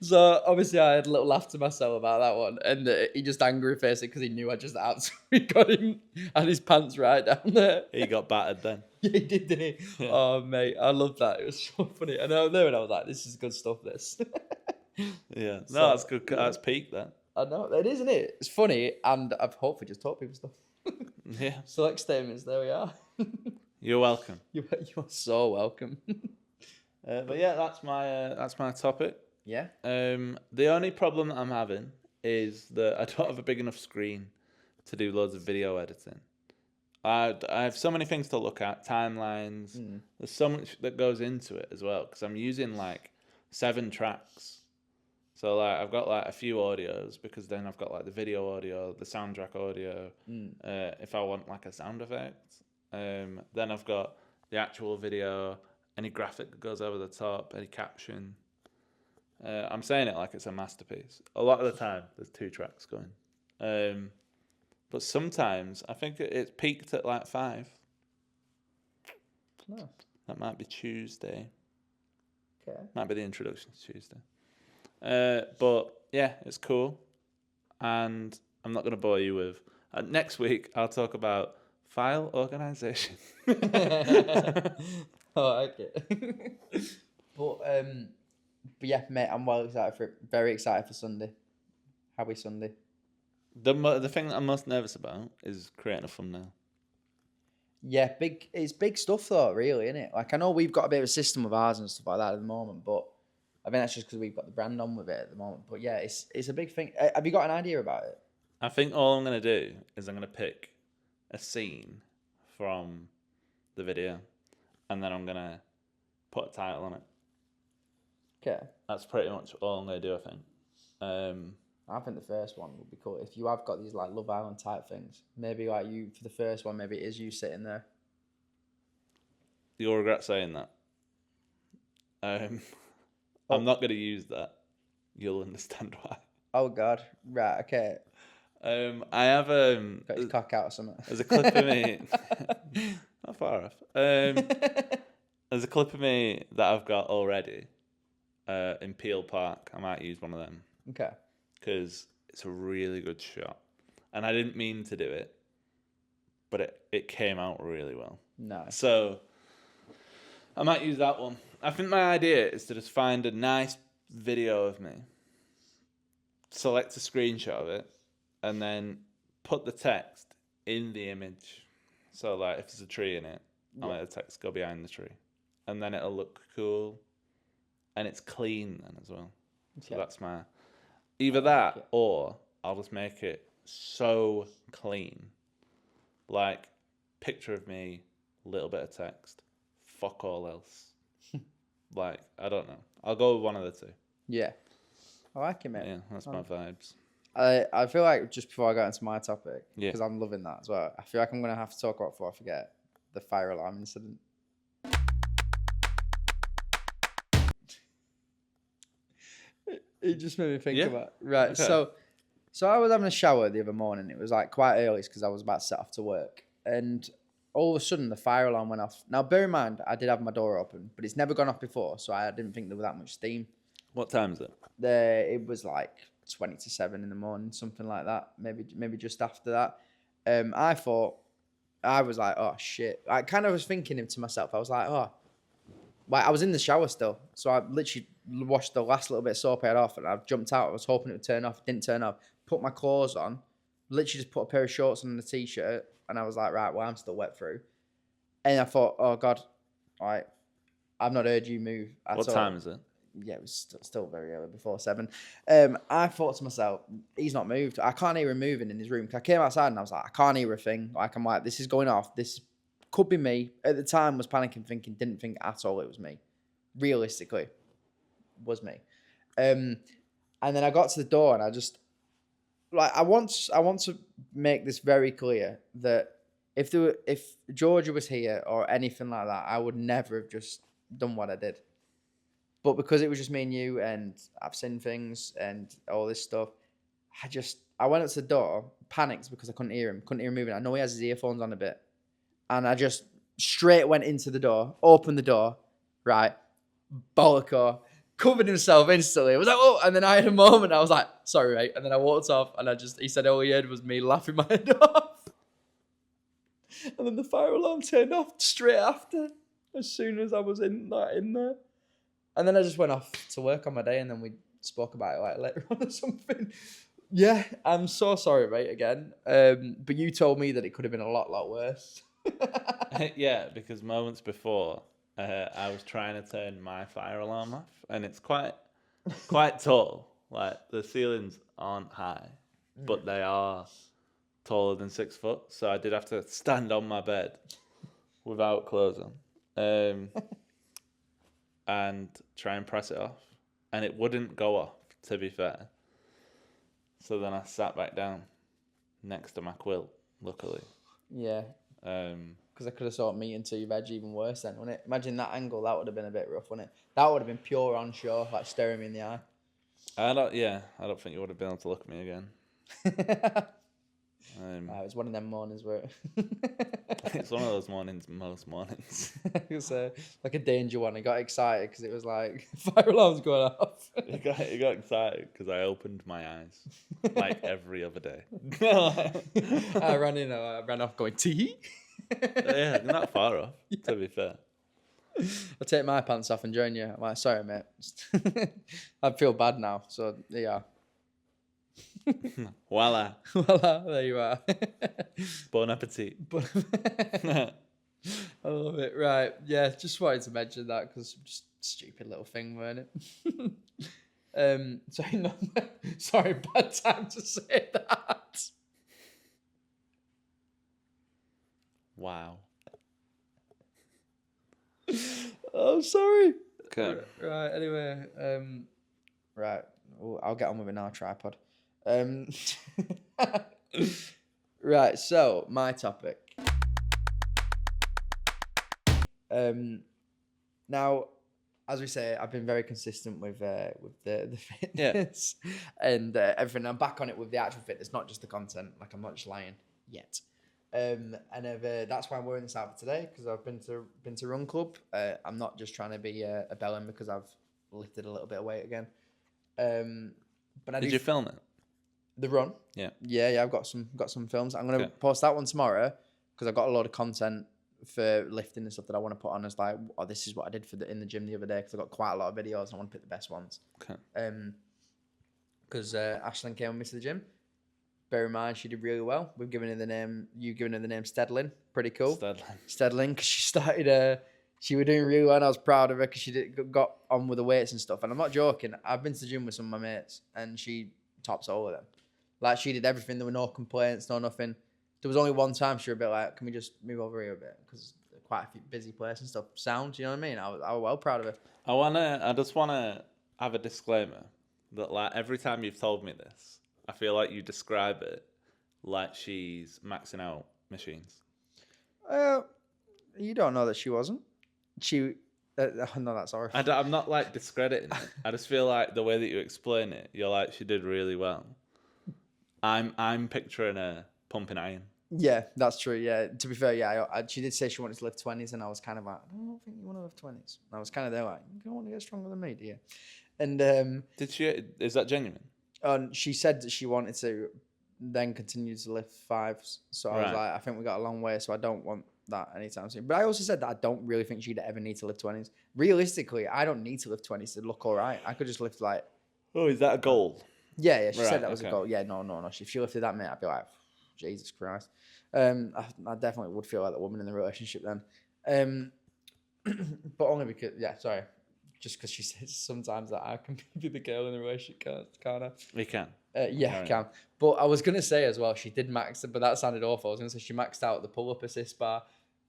So obviously I had a little laugh to myself about that one. And he just angry faced it because he knew I just absolutely got him and his pants right down there. He got battered then. Yeah, he did, didn't he? Yeah. Oh, mate, I love that. It was so funny. And I was there and I was like, this is good stuff, this. Yeah. No, So, that's good. That's peak then. I know, it isn't it? It's funny, and I've hopefully just taught people stuff. Yeah. Select statements, there we are. You're welcome. You are so welcome. But yeah, that's my topic. Yeah? The only problem that I'm having is that I don't have a big enough screen to do loads of video editing. I have so many things to look at, timelines. There's so much that goes into it as well, because I'm using like 7 tracks. So like I've got like a few audios, because then I've got like the video audio, the soundtrack audio. If I want like a sound effect, then I've got the actual video, any graphic that goes over the top, any caption. I'm saying it like it's a masterpiece. A lot of the time, there's 2 tracks going. But sometimes I think it's peaked at like 5. No. That might be Tuesday. Okay. Might be the introduction to Tuesday. But yeah, it's cool. And I'm not going to bore you with. Next week, I'll talk about file organization. I like it. But yeah, mate, I'm well excited for it. Very excited for Sunday. Happy Sunday. The thing that I'm most nervous about is creating a thumbnail. Yeah, it's big stuff though, really, isn't it? Like, I know we've got a bit of a system with ours and stuff like that at the moment, but I think that's just because we've got the brand on with it at the moment. But yeah, it's a big thing. Have you got an idea about it? I think all I'm going to do is I'm going to pick a scene from the video, and then I'm going to put a title on it. Okay. That's pretty much all I'm going to do, I think. I think the first one would be cool. If you have got these like Love Island type things, maybe like you, for the first one, maybe it is you sitting there. You'll regret saying that. I'm not going to use that. You'll understand why. Oh God! Right. Okay. I have Got his cock out or something. there's a clip of me. Not far off. There's a clip of me that I've got already in Peel Park. I might use one of them Okay. because it's a really good shot, and I didn't mean to do it, but it came out really well. Nice. So I might use that one. I think my idea is to just find a nice video of me, select a screenshot of it, and then put the text in the image. So like if there's a tree in it, I'll make the text go behind the tree. And then it'll look cool. And it's clean then as well. So Okay. that's my... Either that or I'll just make it so clean. Like, picture of me, little bit of text, fuck all else. Like, I don't know. I'll go with one of the 2. Yeah. I like it, mate. Yeah, that's my vibes. I feel like just before I go into my topic, Yeah. because I'm loving that as well, I feel like I'm going to have to talk about, before I forget, the fire alarm incident. It just made me think Yeah. about right. Okay. So I was having a shower the other morning. It was like quite early because I was about to set off to work, and all of a sudden the fire alarm went off. Now bear in mind I did have my door open, but it's never gone off before, so I didn't think there was that much steam. What time is it? It was like 6:50 in the morning, something like that. Maybe just after that. I was like, oh shit. I kind of was thinking to myself, I was like, oh, I was in the shower still. So I literally washed the last little bit of soap I had off and I jumped out. I was hoping it would turn off. It didn't turn off. Put my clothes on, literally just put a pair of shorts on and a t-shirt. And I was like, right, well, I'm still wet through. And I thought, oh God, all right, I've not heard you move at What all. time is it? Yeah, it was still very early, before 7. I thought to myself, he's not moved. I can't hear him moving in his room. 'Cause I came outside and I was like, I can't hear a thing. Like, I'm like, this is going off. This could be me. At the time, was panicking, thinking, didn't think at all it was me. Realistically, was me. And then I got to the door and I just, like, I want to make this very clear that if Georgia was here or anything like that, I would never have just done what I did. But because it was just me and you, and I've seen things and all this stuff, I went up to the door, panicked because I couldn't hear him moving. I know he has his earphones on a bit. And I just straight went into the door, opened the door, right, bollocker, covered himself instantly. I was like, oh, and then I had a moment, I was like, sorry, mate. And then I walked off and he said all he heard was me laughing my head off. And then the fire alarm turned off straight after, as soon as I was in there. And then I just went off to work on my day, and then we spoke about it like later on or something. Yeah, I'm so sorry, mate, again. But you told me that it could have been a lot worse. Yeah, because moments before, I was trying to turn my fire alarm off, and it's quite tall. Like, the ceilings aren't high, but they are taller than 6 foot. So I did have to stand on my bed without clothes on. And try and press it off. And it wouldn't go off, to be fair. So then I sat back down next to my quilt, luckily. Yeah. Because I could have sort of meat into your veg even worse then, wouldn't it? Imagine that angle, that would have been a bit rough, wouldn't it? That would have been pure onshore, like staring me in the eye. I don't think you would have been able to look at me again. It was one of them mornings where It's one of those mornings, most mornings. it was like a danger one. I got excited because it was like fire alarm's going off. You got excited because I opened my eyes like every other day. I ran off going tee. Yeah, not far off, to be fair. I take my pants off and join you. I'm like, sorry, mate. I feel bad now. So yeah. Voila. Voila, there you are. Bon appetit. I love it. Right. Yeah, just wanted to mention that because just stupid little thing, weren't it? Sorry, bad time to say that. Wow. Oh, sorry. Okay. Right, anyway. Right. Ooh, I'll get on with it now, tripod. Right, so my topic. Now, as we say, I've been very consistent with the fitness and everything. I'm back on it with the actual fitness, not just the content. Like, I'm not just lying yet. And that's why I'm wearing this outfit today, because I've been to Run Club. I'm not just trying to be a bellend because I've lifted a little bit of weight again. But Did you film it? The run? Yeah. I've got some films. I'm gonna post that one tomorrow because I've got a lot of content for lifting and stuff that I want to put on as like, oh, this is what I did in the gym the other day, because I've got quite a lot of videos and I want to pick the best ones. Okay. Because Ashlyn came with me to the gym. Bear in mind, she did really well. You've given her the name Stedlin. Pretty cool. Stedlin, because she started. She was doing really well, and I was proud of her because she got on with the weights and stuff. And I'm not joking. I've been to the gym with some of my mates, and she tops all of them. Like, she did everything. There were no complaints, no nothing. There was only one time she was a bit like, can we just move over here a bit? Because quite a few busy place and stuff. Sound, you know what I mean? I was well proud of her. I just wanna have a disclaimer that, like, every time you've told me this, I feel like you describe it like she's maxing out machines. You don't know that she wasn't. No, that's horrible. I'm not like discrediting it. I just feel like the way that you explain it, you're like, she did really well. I'm picturing her pumping iron. Yeah, that's true. Yeah, to be fair, yeah, she did say she wanted to lift 20s, and I was kind of like, I don't think you want to lift 20s. And I was kind of there like, you don't want to get stronger than me, do you? And did she? Is that genuine? And she said that she wanted to, then continued to lift 5s. So I was Right. like, I think we got a long way, so I don't want that anytime soon. But I also said that I don't really think she'd ever need to lift 20s. Realistically, I don't need to lift 20s to look all right. I could just lift like, Oh, is that a goal? yeah, she Right, said that was okay. a goal. Yeah, no. If she lifted that, mate, I'd be like, Jesus Christ. I definitely would feel like the woman in the relationship then. But only because, sorry. Just because she says sometimes that I can be the girl in the relationship, can't I? We can. Yeah, I can. But I was going to say as well, she did max it, but that sounded awful. I was going to say she maxed out the pull-up assist bar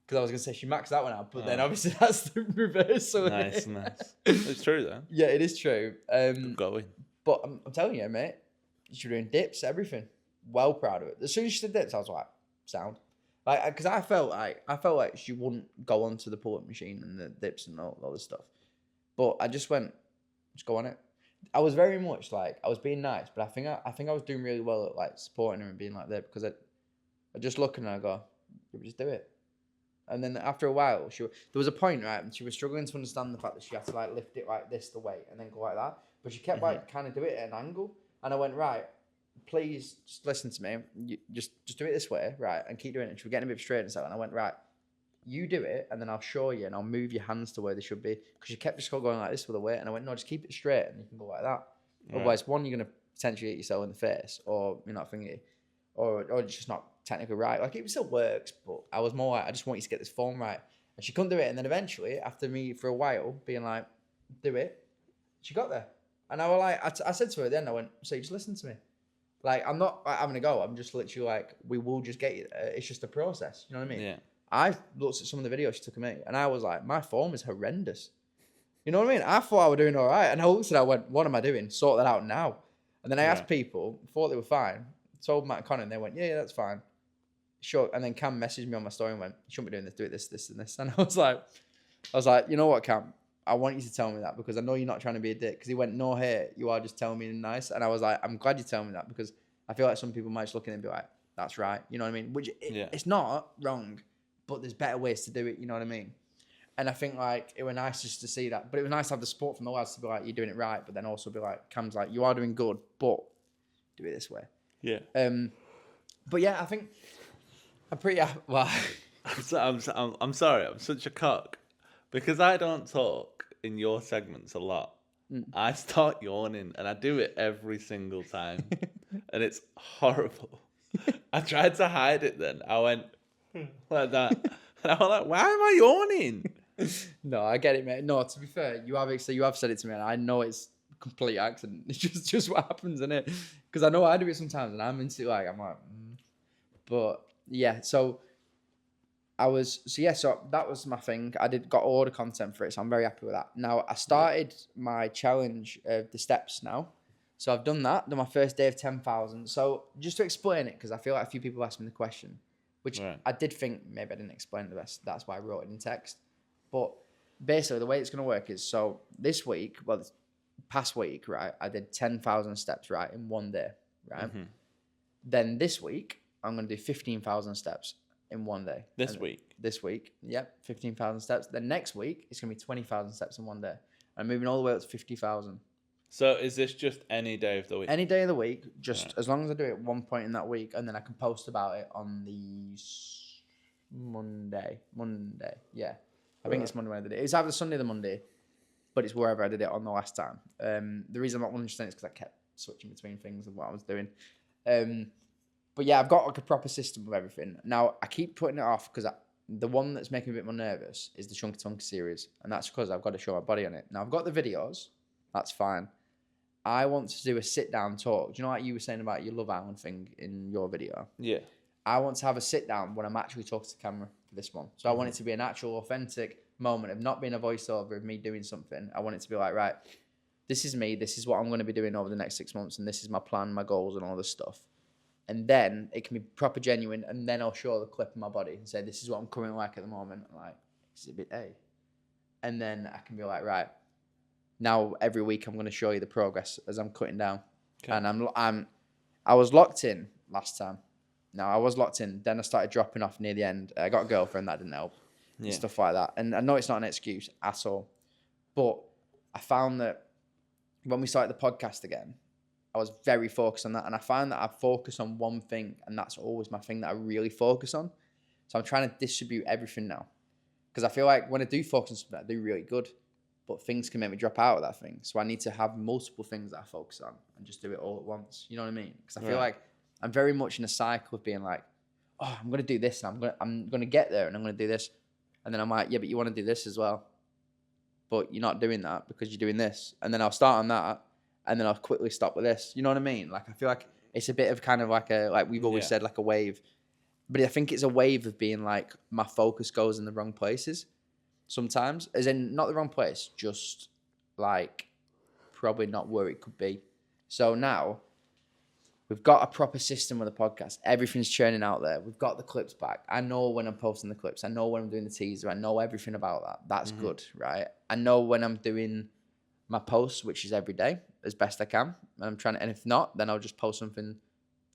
because I was going to say she maxed that one out, but then obviously that's the reversal. Nice. It's true, though. Yeah, it is true. Good going. But I'm telling you, mate, she's doing dips, everything. Well proud of it. As soon as she did dips, I was like, sound. Like, because I felt like she wouldn't go onto the pull-up machine and the dips and all this stuff. But I just went, just go on it. I was very much like, I was being nice, but I think I was doing really well at like supporting her and being like that because I just look and I go, you just do it. And then after a while, there was a point, right, and she was struggling to understand the fact that she had to like lift it like this, the weight, and then go like that. But she kept like kind of do it at an angle. And I went, right, please just listen to me. You just do it this way, right, and keep doing it. And she was getting a bit straight and stuff. And I went, right, you do it, and then I'll show you, and I'll move your hands to where they should be. Because she kept just going like this with the weight, and I went, no, just keep it straight, and you can go like that. Right. Otherwise, one, you're gonna potentially hit yourself in the face, or you're not thinking, or it's just not technically right. Like it still works, but I was more like, I just want you to get this form right. And she couldn't do it, and then eventually, after me for a while being like, do it, she got there. And I was like, I said to her at the end, I went, so you just listen to me. Like I'm not like, having a go. I'm just literally like, we will just get you there. It's just a process. You know what I mean? Yeah. I looked at some of the videos she took of me, and I was like, my form is horrendous. You know what I mean? I thought I was doing all right, and I looked at it, I went, what am I doing? Sort that out now. And then I asked people, thought they were fine, told Matt and Connor, and they went, yeah, that's fine. Sure. And then Cam messaged me on my story and went, you shouldn't be doing this, do it this, and this. And I was like, you know what, Cam? I want you to tell me that because I know you're not trying to be a dick. Because he went, no hate, you are just telling me nice. And I was like, I'm glad you tell me that because I feel like some people might just look at it and be like, that's right. You know what I mean? Which it's not wrong, but there's better ways to do it. You know what I mean? And I think like it was nice just to see that. But it was nice to have the support from the lads to be like, you're doing it right. But then also be like, Cam's like, you are doing good, but do it this way. Yeah. But yeah, I think I'm pretty well. I'm sorry. I'm such a cock because I don't talk in your segments a lot. I start yawning and I do it every single time, and it's horrible. I tried to hide it. Then I went like that, and I was like, "Why am I yawning?" No, I get it, mate. No, to be fair, you have said it to me, and I know it's complete accident. It's just what happens, isn't it? Because I know I do it sometimes, and I'm into like But yeah, so that was my thing. I got all the content for it, so I'm very happy with that. Now I started my challenge of the steps now. So I've done that, done my first day of 10,000. So just to explain it, because I feel like a few people asked me the question, which I did think maybe I didn't explain the best. That's why I wrote it in text. But basically the way it's going to work is, so this week, well, this past week, right, I did 10,000 steps, right, in one day, right? Mm-hmm. Then this week, I'm going to do 15,000 steps in one day. This week, yep, 15,000 steps. Then next week, it's going to be 20,000 steps in one day. I'm moving all the way up to 50,000. So is this just any day of the week? Any day of the week, just as long as I do it at one point in that week, and then I can post about it on the Monday. Yeah. I think it's Monday when I did it. It's either the Sunday or the Monday, but it's wherever I did it on the last time. The reason I'm not 100% is because I kept switching between things and what I was doing. But yeah, I've got like a proper system of everything. Now, I keep putting it off because the one that's making me a bit more nervous is the Chunky Tonky series. And that's because I've got to show my body on it. Now, I've got the videos. That's fine. I want to do a sit-down talk. Do you know what you were saying about your Love Island thing in your video? Yeah. I want to have a sit-down when I'm actually talking to the camera for this one. So I want it to be an actual, authentic moment of not being a voiceover of me doing something. I want it to be like, right, this is me. This is what I'm going to be doing over the next 6 months. And this is my plan, my goals, and all this stuff. And then it can be proper genuine. And then I'll show the clip of my body and say, this is what I'm currently like at the moment. I'm like, this is a bit A. And then I can be like, right, now every week I'm going to show you the progress as I'm cutting down. Okay. And I was locked in last time. Now I was locked in. Then I started dropping off near the end. I got a girlfriend, that didn't help. And stuff like that. And I know it's not an excuse at all. But I found that when we started the podcast again, I was very focused on that. And I find that I focus on one thing, and that's always my thing that I really focus on. So I'm trying to distribute everything now. Because I feel like when I do focus on something, I do really good. But things can make me drop out of that thing. So I need to have multiple things that I focus on and just do it all at once. You know what I mean? Because I feel like I'm very much in a cycle of being like, oh, I'm going to do this, and I'm gonna get there, and I'm going to do this. And then I'm like, yeah, but you want to do this as well. But you're not doing that because you're doing this. And then I'll start on that, and then I'll quickly stop with this. You know what I mean? Like, I feel like it's a bit of kind of like we've always said, like a wave. But I think it's a wave of being like, my focus goes in the wrong places sometimes. As in, not the wrong place, just like probably not where it could be. So now we've got a proper system with the podcast. Everything's churning out there. We've got the clips back. I know when I'm posting the clips. I know when I'm doing the teaser. I know everything about that. That's good, right? I know when I'm doing my posts, which is every day, as best I can. And if not, then I'll just post something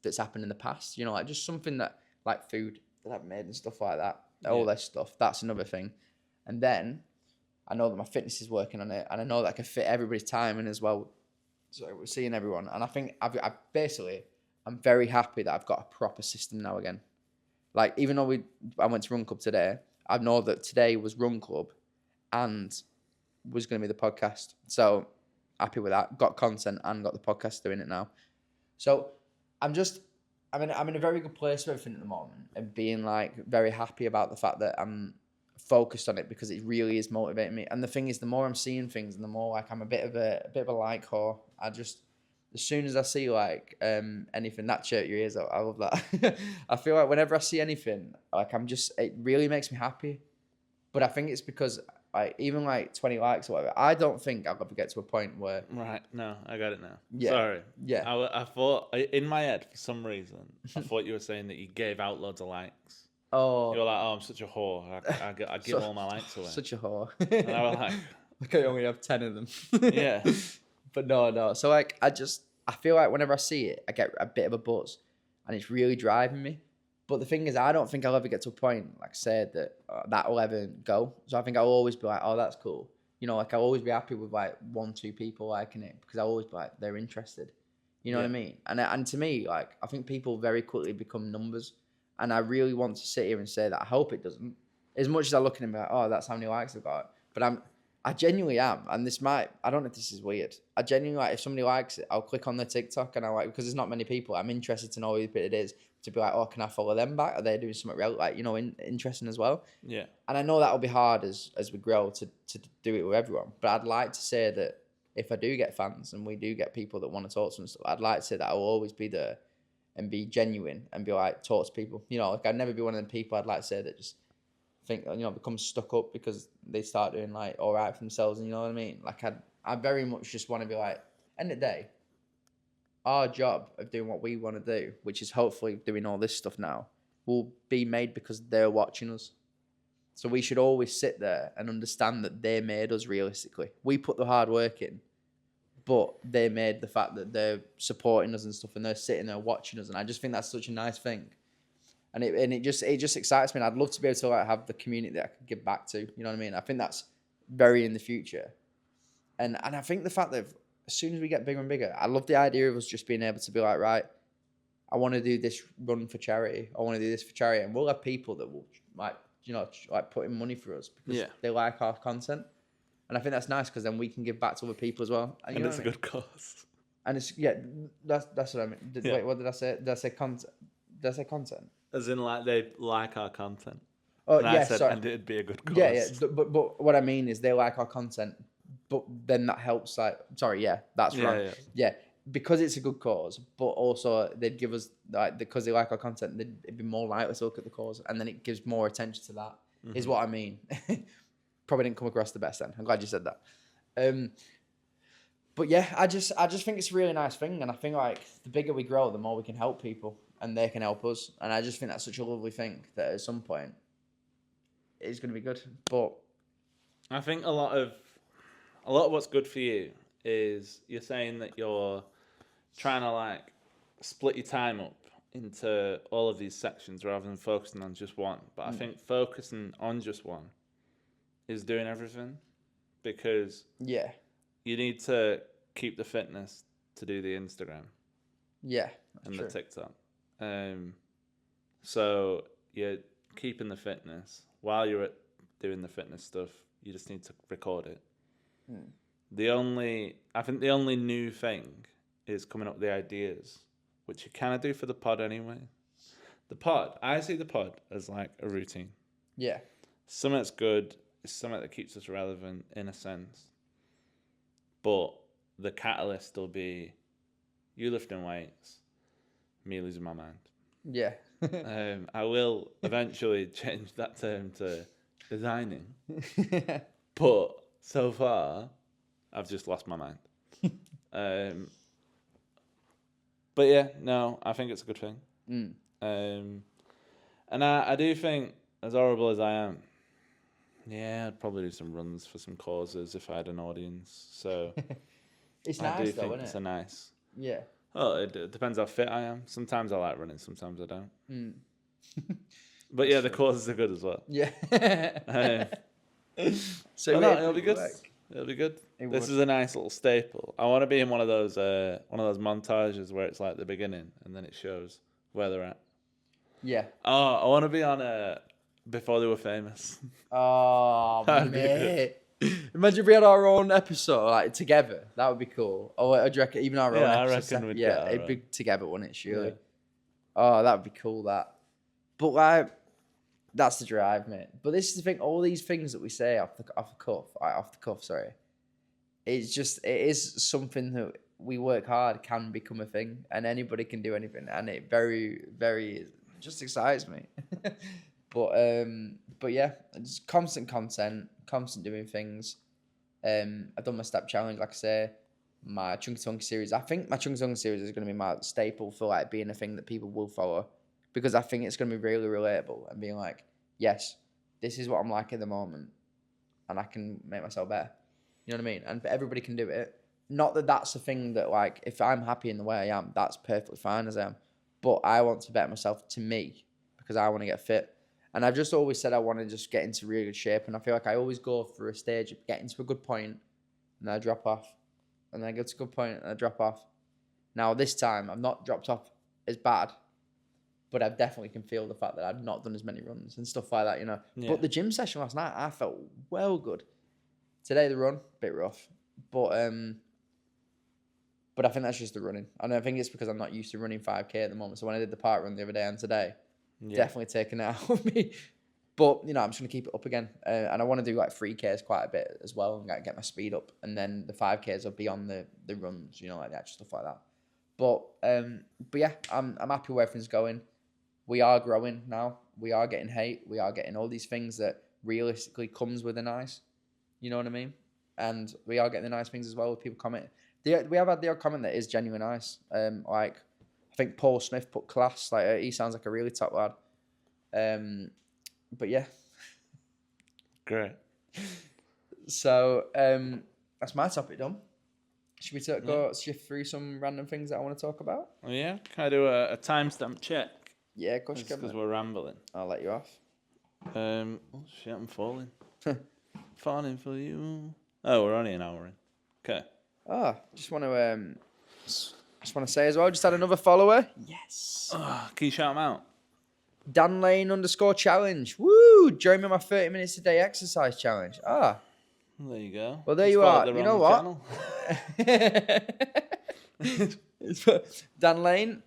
that's happened in the past. You know, like just something that, like food that I've made and stuff like that. All this stuff. That's another thing. And then I know that my fitness is working on it, and I know that I can fit everybody's time in as well. So we're seeing everyone. And I think I'm very happy that I've got a proper system now again. Like, even though I went to Run Club today, I know that today was Run Club and was going to be the podcast. So happy with that. Got content and got the podcast doing it now. So I'm in a very good place with everything at the moment, and being like very happy about the fact that I'm focused on it, because it really is motivating me. And the thing is, the more I'm seeing things, and the more like I'm a bit of a like whore. As soon as I see like anything, that shirt your ears out, I love that. I feel like whenever I see anything, like it really makes me happy. But I think it's because even like 20 likes or whatever, I don't think I'll ever get to a point where. Right, no, I got it now. Yeah. Sorry. Yeah. I thought, in my head, for some reason, I thought you were saying that you gave out loads of likes. Oh. You were like, I'm such a whore. I give all my likes away. Such a whore. And I was like, I only have 10 of them. yeah. But no. So like, I feel like whenever I see it, I get a bit of a buzz, and it's really driving me. But the thing is, I don't think I'll ever get to a point, like I said, that will ever go. So I think I'll always be like, oh, that's cool. You know, like I'll always be happy with like 1-2 people liking it, because I'll always be like, they're interested. You know what I mean? And to me, like, I think people very quickly become numbers. And I really want to sit here and say that I hope it doesn't. As much as I look at him like, oh, that's how many likes I've got. But I genuinely am. And I don't know if this is weird. I genuinely, like, if somebody likes it, I'll click on their TikTok, and because there's not many people, I'm interested to know who it is, to be like, oh, can I follow them back? Are they doing something real, like, you know, interesting as well? Yeah. And I know that'll be hard as we grow to do it with everyone. But I'd like to say that if I do get fans and we do get people that want to talk to us and stuff, I'd like to say that I'll always be there and be genuine and be like, talk to people. You know, like, I'd never be one of them people, I'd like to say, that just think, you know, become stuck up because they start doing like all right for themselves, and you know what I mean? Like, I very much just want to be like, end of the day, our job of doing what we want to do, which is hopefully doing all this stuff now, will be made because they're watching us. So we should always sit there and understand that they made us realistically. We put the hard work in, but they made the fact that they're supporting us and stuff, and they're sitting there watching us. And I just think that's such a nice thing. And it just excites me. And I'd love to be able to like have the community that I could give back to. You know what I mean? I think that's very in the future. And I think the fact that as soon as we get bigger and bigger, I love the idea of us just being able to be like, right, I want to do this run for charity. I want to do this for charity. And we'll have people that will, like, you know, like put in money for us because they like our content. And I think that's nice, because then we can give back to other people as well. And it's a good cause. And it's, that's what I mean. Wait, what did I say? Did I say content? Did I say content? As in, like, they like our content. Oh, and yeah, I said, sorry. and it'd be a good cause. Yeah. But what I mean is they like our content, but then that helps, like, sorry, that's wrong. Yeah. Because it's a good cause, but also they'd give us, like, because they like our content, they'd be more likely to look at the cause, and then it gives more attention to that, is what I mean. Probably didn't come across the best then. I'm glad you said that. But yeah, I just think it's a really nice thing, and I think, like, the bigger we grow, the more we can help people, and they can help us, and I just think that's such a lovely thing that at some point it's going to be good. But I think a lot of what's good for you is you're saying that you're trying to, like, split your time up into all of these sections rather than focusing on just one. But I think focusing on just one is doing everything, because yeah, you need to keep the fitness to do the Instagram Yeah. and True. the TikTok. So you're keeping the fitness while you're doing the fitness stuff. You just need to record it. I think the only new thing is coming up with the ideas, which you kind of do for the pod anyway. I see the pod as like a routine. Yeah. Something that's good is something that keeps us relevant in a sense. But the catalyst will be you lifting weights, me losing my mind. Yeah. I will eventually change that term to designing. But so far, I've just lost my mind. But yeah, no, I think it's a good thing. And I do think, as horrible as I am, yeah, I'd probably do some runs for some causes if I had an audience. So It's I do nice though, think isn't it's it? a nice. Yeah. Oh, it depends how fit I am. Sometimes I like running, sometimes I don't. But yeah, the causes are good as well. Yeah. So But no, it- it'll be good. like- It'll be good. It This would. is a nice little staple. I want to be in one of those montages where it's like the beginning and then it shows where they're at. Yeah. Oh, I want to be on before they were famous. Oh, That'd be mate. Imagine if we had our own episode like together. That would be cool. Or I'd reckon even our own Yeah, I episode. reckon we'd yeah, get our it'd be own. together, wouldn't it? Surely. Yeah. Oh, that would be cool. That. But like, that's the drive, mate. But this is the thing. All these things that we say off the cuff. Sorry. It is something that we work hard can become a thing, and anybody can do anything, and it very, very just excites me. But yeah, just constant content, constant doing things. I've done my step challenge, like I say, my Chunky Tonky series. I think my Chunky Tonky series is going to be my staple for like being a thing that people will follow, because I think it's going to be really relatable and being like, yes, this is what I'm like at the moment, and I can make myself better. You know what I mean? And everybody can do it. Not that that's a thing that like, if I'm happy in the way I am, that's perfectly fine as I am. But I want to better myself to me because I want to get fit. And I've just always said I want to just get into really good shape. And I feel like I always go through a stage of getting to a good point and then I drop off. And then I get to a good point and I drop off. Now, this time, I've not dropped off as bad, but I definitely can feel the fact that I've not done as many runs and stuff like that, you know. Yeah. But the gym session last night, I felt well good. Today, the run, a bit rough. But I think that's just the running. And I think it's because I'm not used to running 5K at the moment. So when I did the park run the other day and today, definitely taken it out of me. But, you know, I'm just going to keep it up again. And I want to do like 3Ks quite a bit as well and like, get my speed up. And then the 5Ks will be on the runs, you know, like the actual stuff like that. But yeah, I'm happy where everything's going. We are growing now. We are getting hate. We are getting all these things that realistically comes with a nice. You know what I mean? And we are getting the nice things as well with people commenting. We have had the odd comment that is genuine nice. Like, I think Paul Smith put class. Like, he sounds like a really top lad. But yeah. Great. So, that's my topic done. Should we go shift through some random things that I want to talk about? Oh yeah, can I do a timestamp check? Yeah, of course you can. Because we're rambling. I'll let you off. Oh shit, I'm falling. Falling for you. Oh, we're only an hour in. Okay. Oh, just want to say as well, just had another follower. Yes. Can you shout them out? Dan Lane _challenge. Woo! Join me on my 30 minutes a day exercise challenge. There you go. Well, there He's you followed are. the You know wrong what? channel. Dan Lane,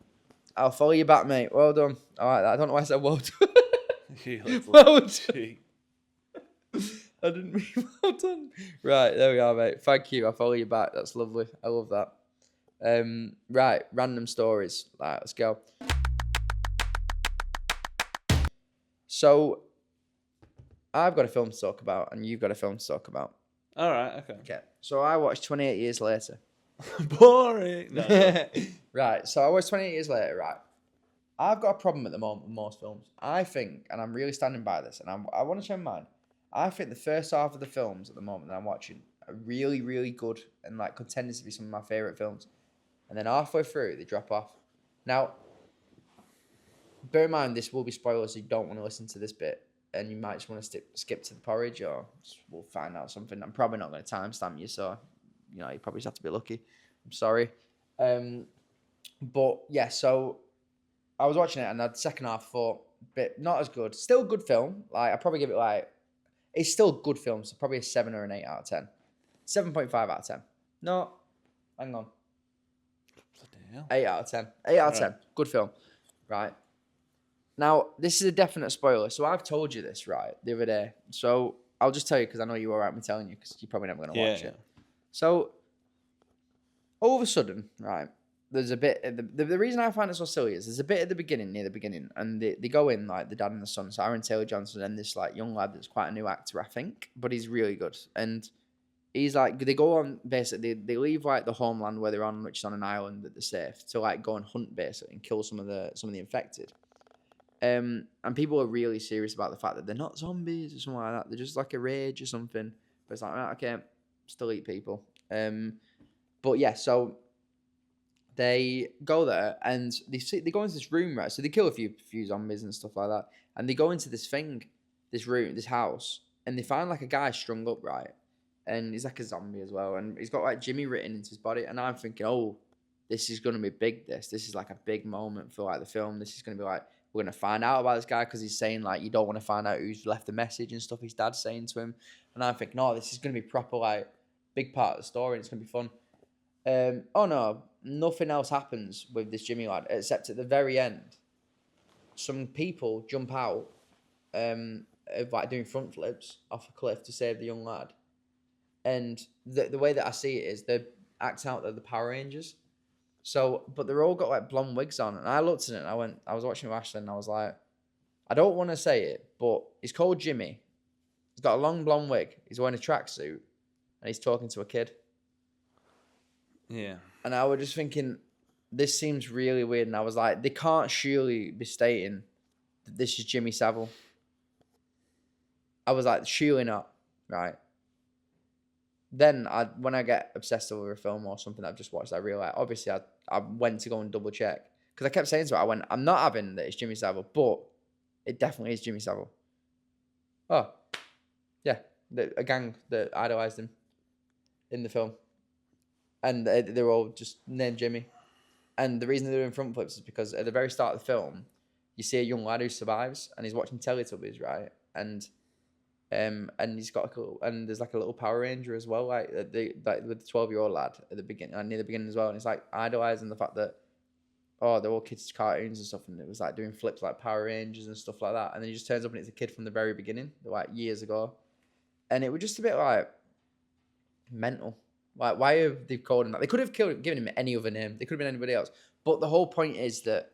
I'll follow you back, mate. Well done. All right, I don't know why I said well done. You little Well done. cheat. I didn't mean well done. Right, there we are, mate. Thank you. I'll follow you back. That's lovely. I love that. Right, random stories. Right, let's go. So, I've got a film to talk about, and you've got a film to talk about. All right. Okay. Okay. So I watched 28 Years Later. Boring. No. Right. So I watched 28 Years Later. Right. I've got a problem at the moment with most films. I think, and I'm really standing by this, and I want to change mine. I think the first half of the films at the moment that I'm watching are really, really good and like contending to be some of my favorite films. And then halfway through, they drop off. Now, bear in mind, this will be spoilers. So you don't want to listen to this bit, and you might just want to skip to the porridge, or we'll find out something. I'm probably not going to timestamp you, so you know you probably just have to be lucky. I'm sorry. But yeah, so I was watching it and the second half thought, bit not as good. Still a good film. Like I probably give it like it's still a good film, so probably a 7 or an 8 out of 10. 7.5 out of 10. No, hang on. Bloody hell. 8 out of 10. 8 out of 10. Right. Good film. Right. Now, this is a definite spoiler. So I've told you this, right, the other day. So I'll just tell you because I know you were right me telling you because you're probably never going to watch it. So all of a sudden, right, there's a bit. The reason I find it so silly is there's a bit at the beginning, near the beginning, and they go in like the dad and the son, so Aaron Taylor Johnson and this like young lad that's quite a new actor, I think, but he's really good. And he's like they go on basically they leave like the homeland where they're on, which is on an island that they're safe, to like go and hunt basically and kill some of the infected. And people are really serious about the fact that they're not zombies or something like that. They're just like a rage or something. But it's like, right, okay, still eat people. But yeah, so they go there and they go into this room, right? So they kill a few zombies and stuff like that. And they go into this room, this house, and they find like a guy strung up, right? And he's like a zombie as well. And he's got like Jimmy written into his body. And I'm thinking, oh, this is going to be big, this is like a big moment for like the film. This is going to be like, we're going to find out about this guy because he's saying like, you don't want to find out who's left the message and stuff his dad's saying to him. And I'm thinking, no, this is going to be proper like big part of the story and it's going to be fun. Oh no, nothing else happens with this Jimmy lad except at the very end, some people jump out of like doing front flips off a cliff to save the young lad. And the way that I see it is they're acting out the Power Rangers. So, but they're all got like blonde wigs on. And I looked at it and I was watching with Ashley and I was like, I don't want to say it, but he's called Jimmy. He's got a long blonde wig. He's wearing a tracksuit and he's talking to a kid. Yeah. And I was just thinking, this seems really weird. And I was like, they can't surely be stating that this is Jimmy Savile. I was like, surely not, right? Then when I get obsessed over a film or something I've just watched, I realized, obviously I went to go and double check. Because I kept saying to her, I'm not having that it's Jimmy Savile, but it definitely is Jimmy Savile. Oh, yeah. A gang that idolized him in the film. And they're all just named Jimmy. And the reason they're doing front flips is because at the very start of the film, you see a young lad who survives and he's watching Teletubbies, right? And he's got and there's like a little Power Ranger as well, like with the 12-year-old lad at the beginning, near the beginning as well, and it's like idolizing the fact that they're all kids' cartoons and stuff, and it was like doing flips like Power Rangers and stuff like that, and then he just turns up and it's a kid from the very beginning, like years ago, and it was just a bit like mental. Like, why have they called him that? They could have given him any other name. They could have been anybody else. But the whole point is that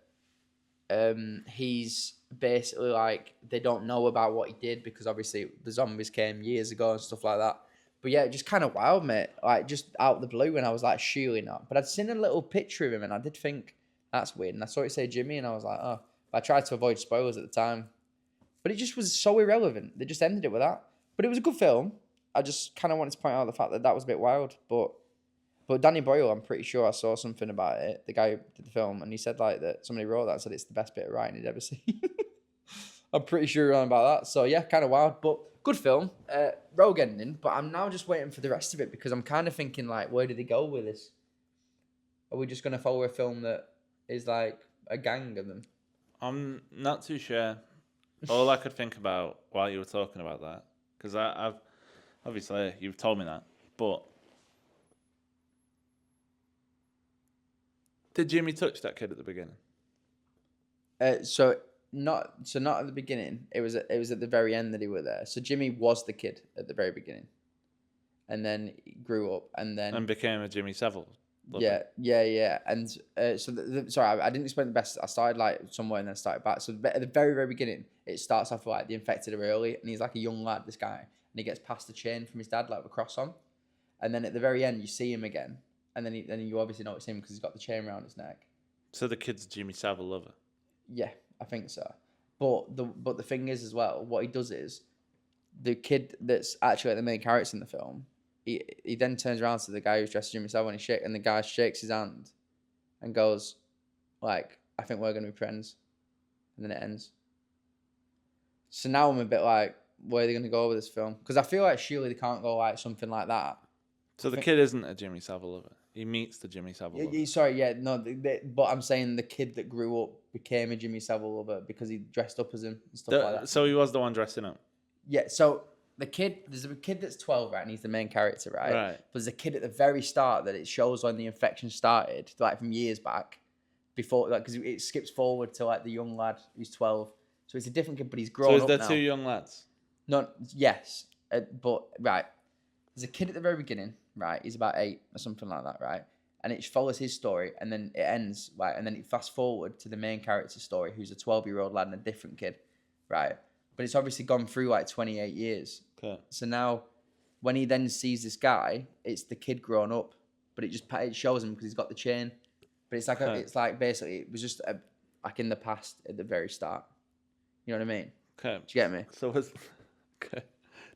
he's basically like, they don't know about what he did because obviously the zombies came years ago and stuff like that. But yeah, just kind of wild, mate. Like, just out of the blue, and I was like, surely not. But I'd seen a little picture of him and I did think, that's weird. And I saw it say Jimmy and I was like, oh. I tried to avoid spoilers at the time. But it just was so irrelevant. They just ended it with that. But it was a good film. I just kind of wanted to point out the fact that was a bit wild. But Danny Boyle, I'm pretty sure I saw something about it, the guy who did the film, and he said like that somebody wrote that and said it's the best bit of writing he'd ever seen. I'm pretty sure about that. So yeah, kind of wild, but good film. Rogue ending, but I'm now just waiting for the rest of it because I'm kind of thinking like, where did they go with this? Are we just going to follow a film that is like a gang of them? I'm not too sure. All I could think about while you were talking about that, because I've obviously you've told me that, but did Jimmy touch that kid at the beginning? So not at the beginning. It was at the very end that he were there. So Jimmy was the kid at the very beginning, and then he grew up, and became a Jimmy Savile. Yeah. And so sorry, I didn't explain the best. I started like somewhere and then started back. So at the very, very beginning, it starts off like the infected are early, and he's like a young lad, this guy, and he gets past the chain from his dad, like with a cross on, and then at the very end, you see him again, and then you obviously know it's him because he's got the chain around his neck. So the kid's Jimmy Savile lover. Yeah, I think so. But the thing is as well, what he does is the kid that's actually like the main character in the film. He then turns around to the guy who's dressed as Jimmy Savile and the guy shakes his hand and goes, like, I think we're going to be friends. And then it ends. So now I'm a bit like, where are they going to go with this film? Because I feel like surely they can't go like something like that. So the kid isn't a Jimmy Savile lover? He meets the Jimmy Savile lover. Sorry, yeah, no, but I'm saying the kid that grew up became a Jimmy Savile lover because he dressed up as him and stuff like that. So he was the one dressing up. Yeah, so there's a kid that's 12, right, and he's the main character, right? Right. But there's a kid at the very start that it shows when the infection started, like from years back, before, like, because it skips forward to like the young lad who's 12. So it's a different kid, but he's grown So up is there now. two young lads? No, yes, but right. There's a kid at the very beginning, right? He's about 8 or something like that, right? And it follows his story, and then it ends, right? And then it fast forward to the main character's story, who's a 12-year-old lad and a different kid, right? But it's obviously gone through like 28 years. Okay. So now, when he then sees this guy, it's the kid grown up, but it shows him because he's got the chain. But it's like it's like basically it was just like in the past at the very start. You know what I mean? Okay. Do you get me? So okay.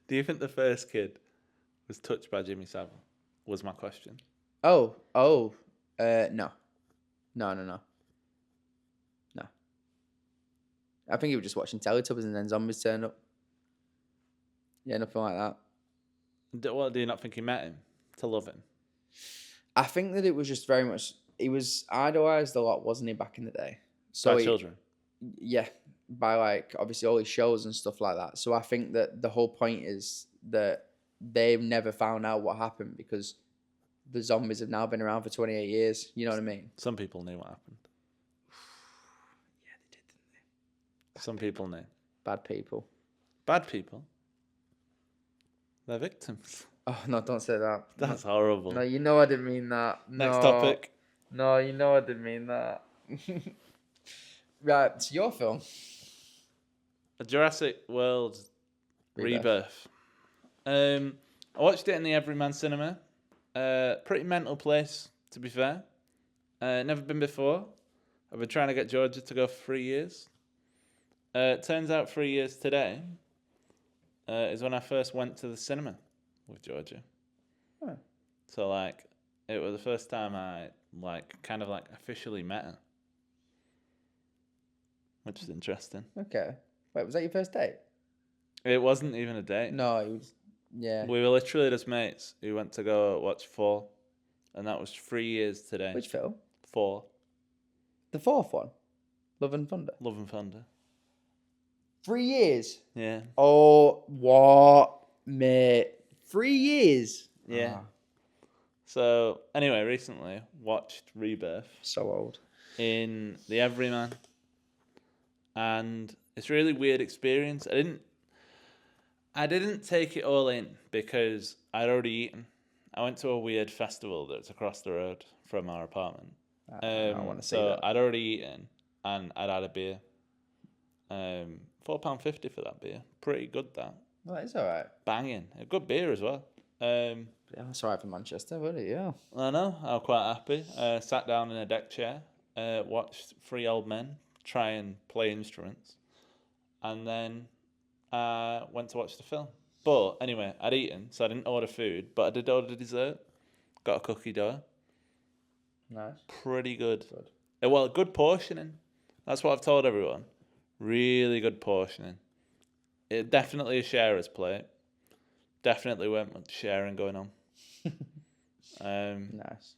Do you think the first kid was touched by Jimmy Savile? Was my question. No. No. I think he was just watching Teletubbies and then zombies turned up. Yeah, nothing like that. Do you not think he met him to love him? I think that it was just very much. He was idolized a lot, wasn't he, back in the day? By children. Yeah, by like obviously all his shows and stuff like that. So I think that the whole point is that they've never found out what happened because the zombies have now been around for 28 years. You know what I mean? Some people knew what happened. Yeah, they did, didn't they? Some people knew. Bad people. Bad people. They're victims. Oh no! Don't say that. That's horrible. No, you know I didn't mean that. Next topic. No, you know I didn't mean that. Right, it's your film. A Jurassic World Rebirth. Rebirth. I watched it in the Everyman Cinema. Pretty mental place, to be fair. Never been before. I've been trying to get Georgia to go for 3 years. Turns out 3 years today is when I first went to the cinema with Georgia. Oh. So like, it was the first time I kind of officially met her, which is interesting. Okay. Wait, was that your first date? It wasn't even a date. No, it was. Yeah. We were literally just mates who went to go watch 4, and that was 3 years today. Which film? 4, The fourth one. Love and Thunder. Love and Thunder. 3 years. Yeah. Oh, what, mate? 3 years. Yeah. Ah, So anyway, recently watched Rebirth so old. in the Everyman, and it's a really weird experience. I didn't take it all in because I'd already eaten. I went to a weird festival that's across the road from our apartment. I want to see so that. I'd already eaten and I'd had a beer. £4.50 for that beer. Pretty good, that. Well, it's all right. Banging. A good beer as well. Yeah, it's all right for Manchester, would it? Yeah. I know. I was quite happy. Sat down in a deck chair, watched 3 old men try and play instruments, and then went to watch the film. But anyway, I'd eaten, so I didn't order food, but I did order dessert. Got a cookie dough. Nice. Pretty good. Good. Well, good portioning. That's what I've told everyone. Really good portioning. It definitely a sharer's plate. Definitely weren't much sharing going on. Nice.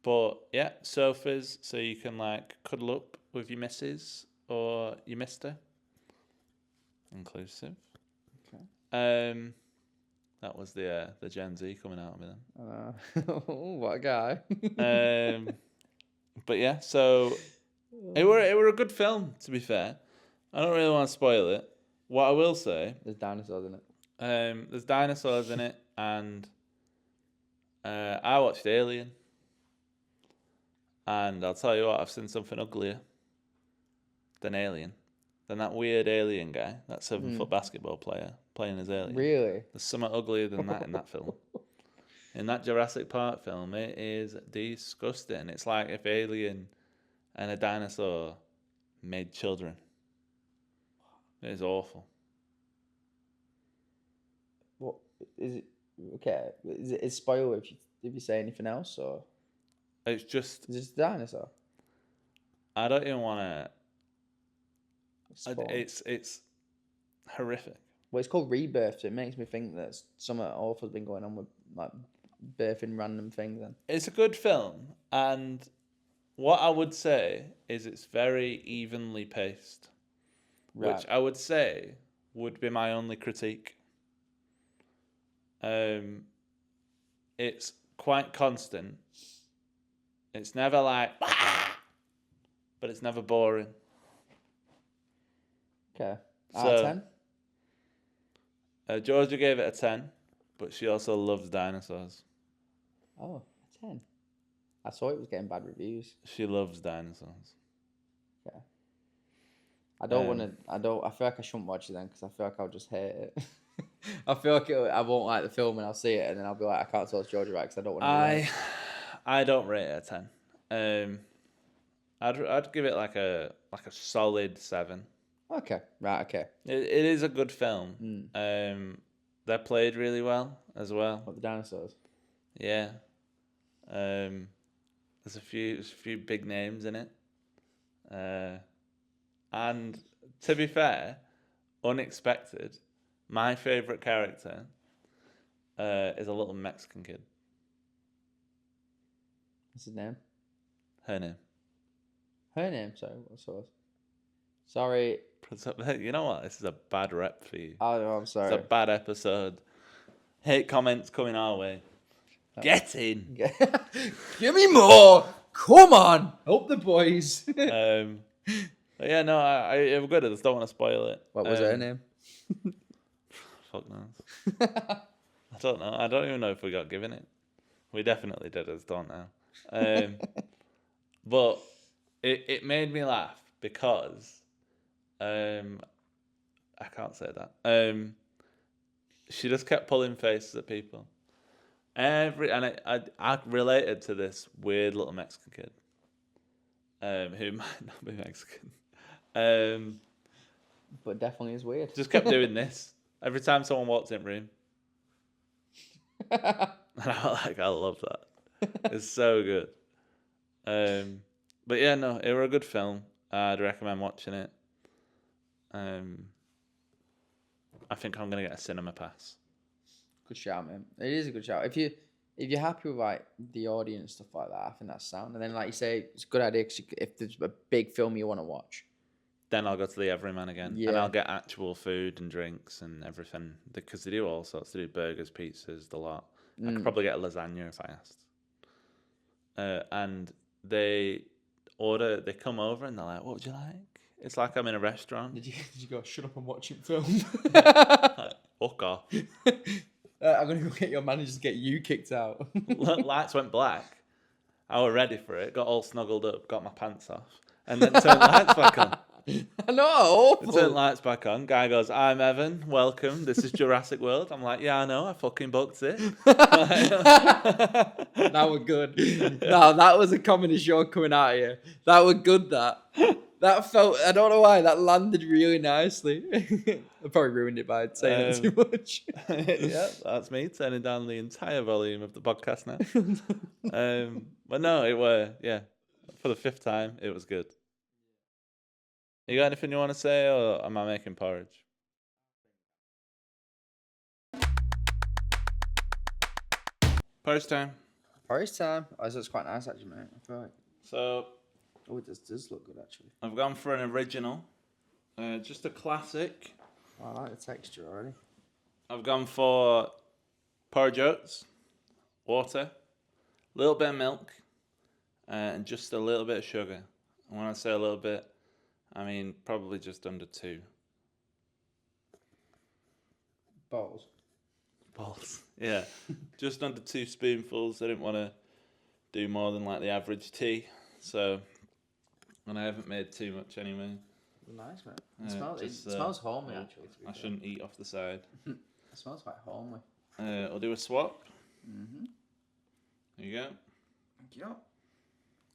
But yeah, sofas so you can cuddle up with your missus or your mister. Inclusive. Okay. That was the Gen Z coming out of me What a guy. then. But yeah, so it were a good film, to be fair. I don't really want to spoil it. What I will say, There's dinosaurs in it. there's dinosaurs in it, and I watched Alien, and I'll tell you what, I've seen something uglier than Alien, than that weird alien guy, that 7-foot basketball player playing as Alien. Really? There's something uglier than that in that film. In that Jurassic Park film, it is disgusting. It's like if Alien and a dinosaur made children. It is awful. What is it? Okay. Is it spoiler if you say anything else, or It's just, is it a dinosaur? I don't even want to. Spawn. It's horrific. Well, it's called Rebirth, so it makes me think that something awful's been going on with birthing random things then. It's a good film, and what I would say is it's very evenly paced, Right. which I would say would be my only critique. It's quite constant. It's never like, but it's never boring. Okay. Out of So- 10? Georgia gave it a 10, but she also loves dinosaurs. Oh, a 10. I saw it was getting bad reviews. She loves dinosaurs. Okay. I don't want Um, to. I feel like I shouldn't watch it then because I feel like I'll just hate it. I feel like I won't like the film and I'll see it and then I'll be like, I can't tell it's Georgia right because I don't want to. I don't rate it a 10. I'd give it like a solid 7. Okay. Right. Okay. It is a good film. They're played really well as well. What the dinosaurs? Yeah. There's a few big names in it. And to be fair, unexpected, my favourite character is a little Mexican kid. What's his name? Her name. Her name. Sorry. What's yours? Sorry. You know what? This is a bad rep for you. Oh, I'm It's sorry. a bad episode. Hate comments coming our way. Get in. Give me more. Come on. Help the boys. But yeah, no, I'm good. I just don't want to spoil it. What was her name? Fuck knows. I don't know. I don't even know if we got given it. We definitely did. I just don't know. But it made me laugh because I can't say that. She just kept pulling faces at people. I related to this weird little Mexican kid, who might not be Mexican. But definitely is weird. Just kept doing this every time someone walked in the room, and I love that. It's so good. But yeah, no, it was a good film. I'd recommend watching it. I think I'm gonna get a cinema pass. Good shout, man. It is a good shout. If you're happy with like the audience stuff like that, I think that's sound. And then like you say, it's a good idea because if there's a big film you want to watch, Then I'll go to the Everyman again, Yeah. and I'll get actual food and drinks and everything because they do all sorts. They do burgers, pizzas, the lot. I could probably get a lasagna if I asked. And they come over and they're like, "What would you like?" It's like I'm in a restaurant. did you go shut up and watching film? Like, fuck off. I'm gonna go get your manager to get you kicked out. Lights went black. I was ready for it. Got all snuggled up. Got my pants off, and then turned lights back on. I know. Turn lights back on. Guy goes, "I'm Evan. Welcome. This is Jurassic World." I'm like, "Yeah, I know. I fucking booked it." That was good. No, that was a comedy show coming out of you. That was good. That felt. I don't know why. That landed really nicely. I probably ruined it by saying it too much. Yeah, that's me turning down the entire volume of the podcast now. But no, it were for the 5th time, it was good. You got anything you want to say, or am I making porridge? Porridge time. Porridge time. Oh, that's quite nice actually, mate. I feel like. So Oh, it does look good actually. I've gone for an original, just a classic. Oh, I like the texture already. I've gone for porridge oats, water, a little bit of milk, and just a little bit of sugar. And when I say a little bit, I mean probably just under 2 Balls. balls. Yeah, just under 2 spoonfuls. I didn't want to do more than like the average tea, so, and I haven't made too much anyway. Nice, man. It Just, smells homely actually. To be I fair. shouldn't eat off the side. It smells quite homely. I'll do a swap. Mm-hmm. There you go. Yep.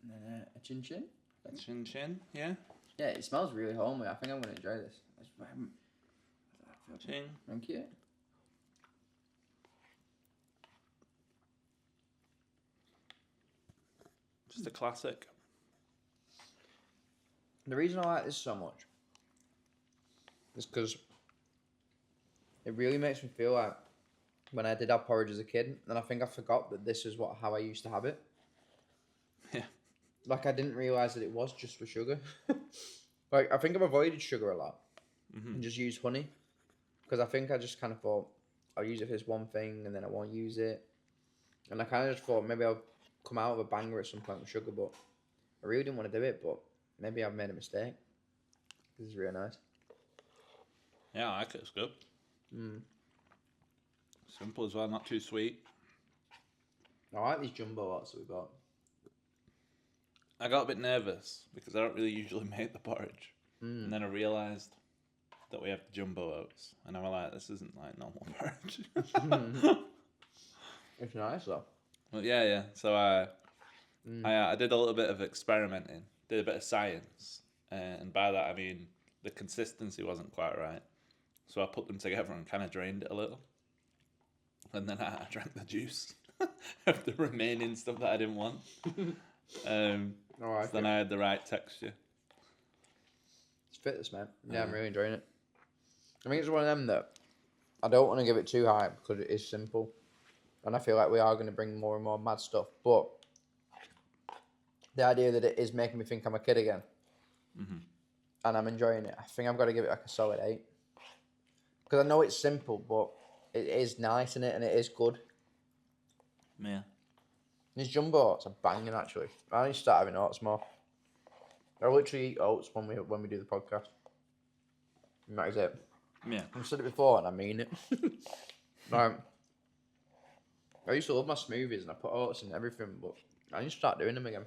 And then a chin chin. Chin chin, yeah. Yeah, it smells really homely. I think I'm going to enjoy this. Chin. Thank you. Just a classic. The reason I like this so much is because it really makes me feel like when I did have porridge as a kid, and I think I forgot that this is how I used to have it. Yeah. Like I didn't realize that it was just for sugar. Like I think I've avoided sugar a lot and just used honey because I think I just kind of thought I'll use it for this one thing and then I won't use it, and I kind of just thought maybe I'll come out with a banger at some point with sugar, but I really didn't want to do it. But maybe I've made a mistake. This is really nice. Yeah, I like it. It's good. Simple as well, not too sweet. I like these jumbo lots that we got. I got a bit nervous because I don't really usually make the porridge. And then I realised that we have the jumbo oats. And I was like, this isn't like normal porridge. It's nice though. But yeah. So I did a little bit of experimenting, did a bit of science. And by that, I mean the consistency wasn't quite right. So I put them together and kind of drained it a little. And then I drank the juice of the remaining stuff that I didn't want. So then I had the right texture. It's fit this, man. Yeah, I'm really enjoying it. I think it's one of them that I don't want to give it too high because it is simple. And I feel like we are going to bring more and more mad stuff. But the idea that it is making me think I'm a kid again. And I'm enjoying it. I think I've got to give it like a solid 8. Because I know it's simple, but it is nice in it and it is good. Yeah. These jumbo oats are banging actually. I need to start having oats more. I literally eat oats when we do the podcast. And that is it. Yeah. I've said it before and I mean it. I used to love my smoothies and I put oats in everything, but I need to start doing them again.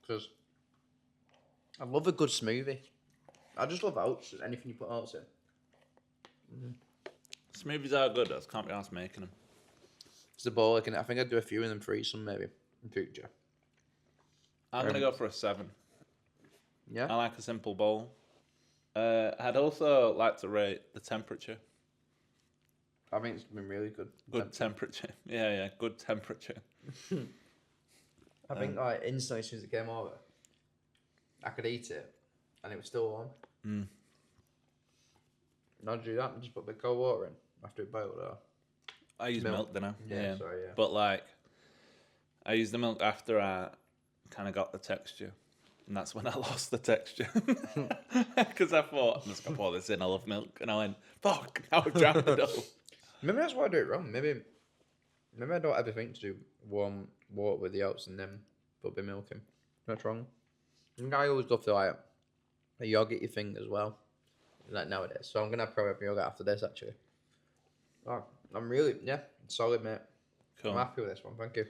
Because I love a good smoothie. I just love oats, anything you put oats in. Smoothies are good. I just can't be arsed making them. It's the bowl, I think I'd do a few of them for some maybe in future. I'm going to go for a 7. Yeah? I like a simple bowl. I'd also like to rate the temperature. I think it's been really good. Good temperature. Yeah, good temperature. I think like instantly as soon as it came over, I could eat it and it was still warm. Not do that and just put a bit of cold water in after it boiled or I use milk, don't I? Yeah, sorry, yeah. But like, I used the milk after I kind of got the texture. And that's when I lost the texture. Because I thought, I'm just going to pour this in, I love milk. And I went, fuck, now I've drowned it all. Maybe that's why I do it wrong. Maybe I don't ever think to do warm water with the oats and then put a bit of milk in. That's wrong. I think I always go for like a yogurty thing as well. Like nowadays. So I'm going to have probably yogurt after this actually. Oh, I'm really, solid, mate. Cool. I'm happy with this one, thank you.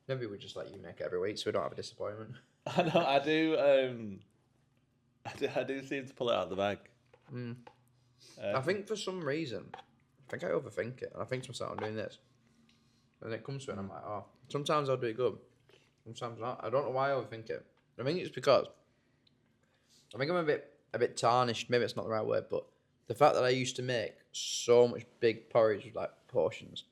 Maybe we just let you make it every week so we don't have a disappointment. I know, I do seem to pull it out of the bag. I think for some reason, I overthink it. And I think to myself, I'm doing this. And it comes to it and I'm like, oh. Sometimes I'll do it good. Sometimes not. I don't know why I overthink it. I think it's because I think I'm a bit tarnished. Maybe it's not the right word, but the fact that I used to make so much big porridge with like portions,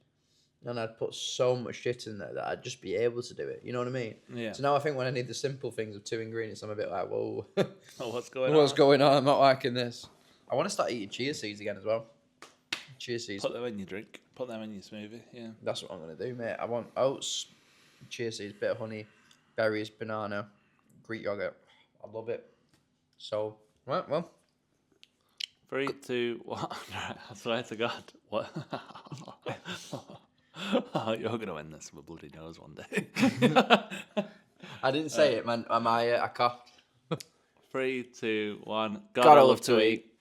and I'd put so much shit in there that I'd just be able to do it. You know what I mean? Yeah. So now I think when I need the simple things of 2 ingredients, I'm a bit like, whoa. Oh, what's going on? What's going on? I'm not liking this. I want to start eating chia seeds again as well. Chia seeds. Put them in your drink. Put them in your smoothie, yeah. That's what I'm going to do, mate. I want oats, chia seeds, bit of honey, berries, banana, Greek yogurt. I love it. So, right, well. 3, 2, 1. Right, I swear to God. What? Oh, you're going to win this with a bloody nose one day. I didn't say it, man. I coughed. 3, 2, 1. God, I love to eat.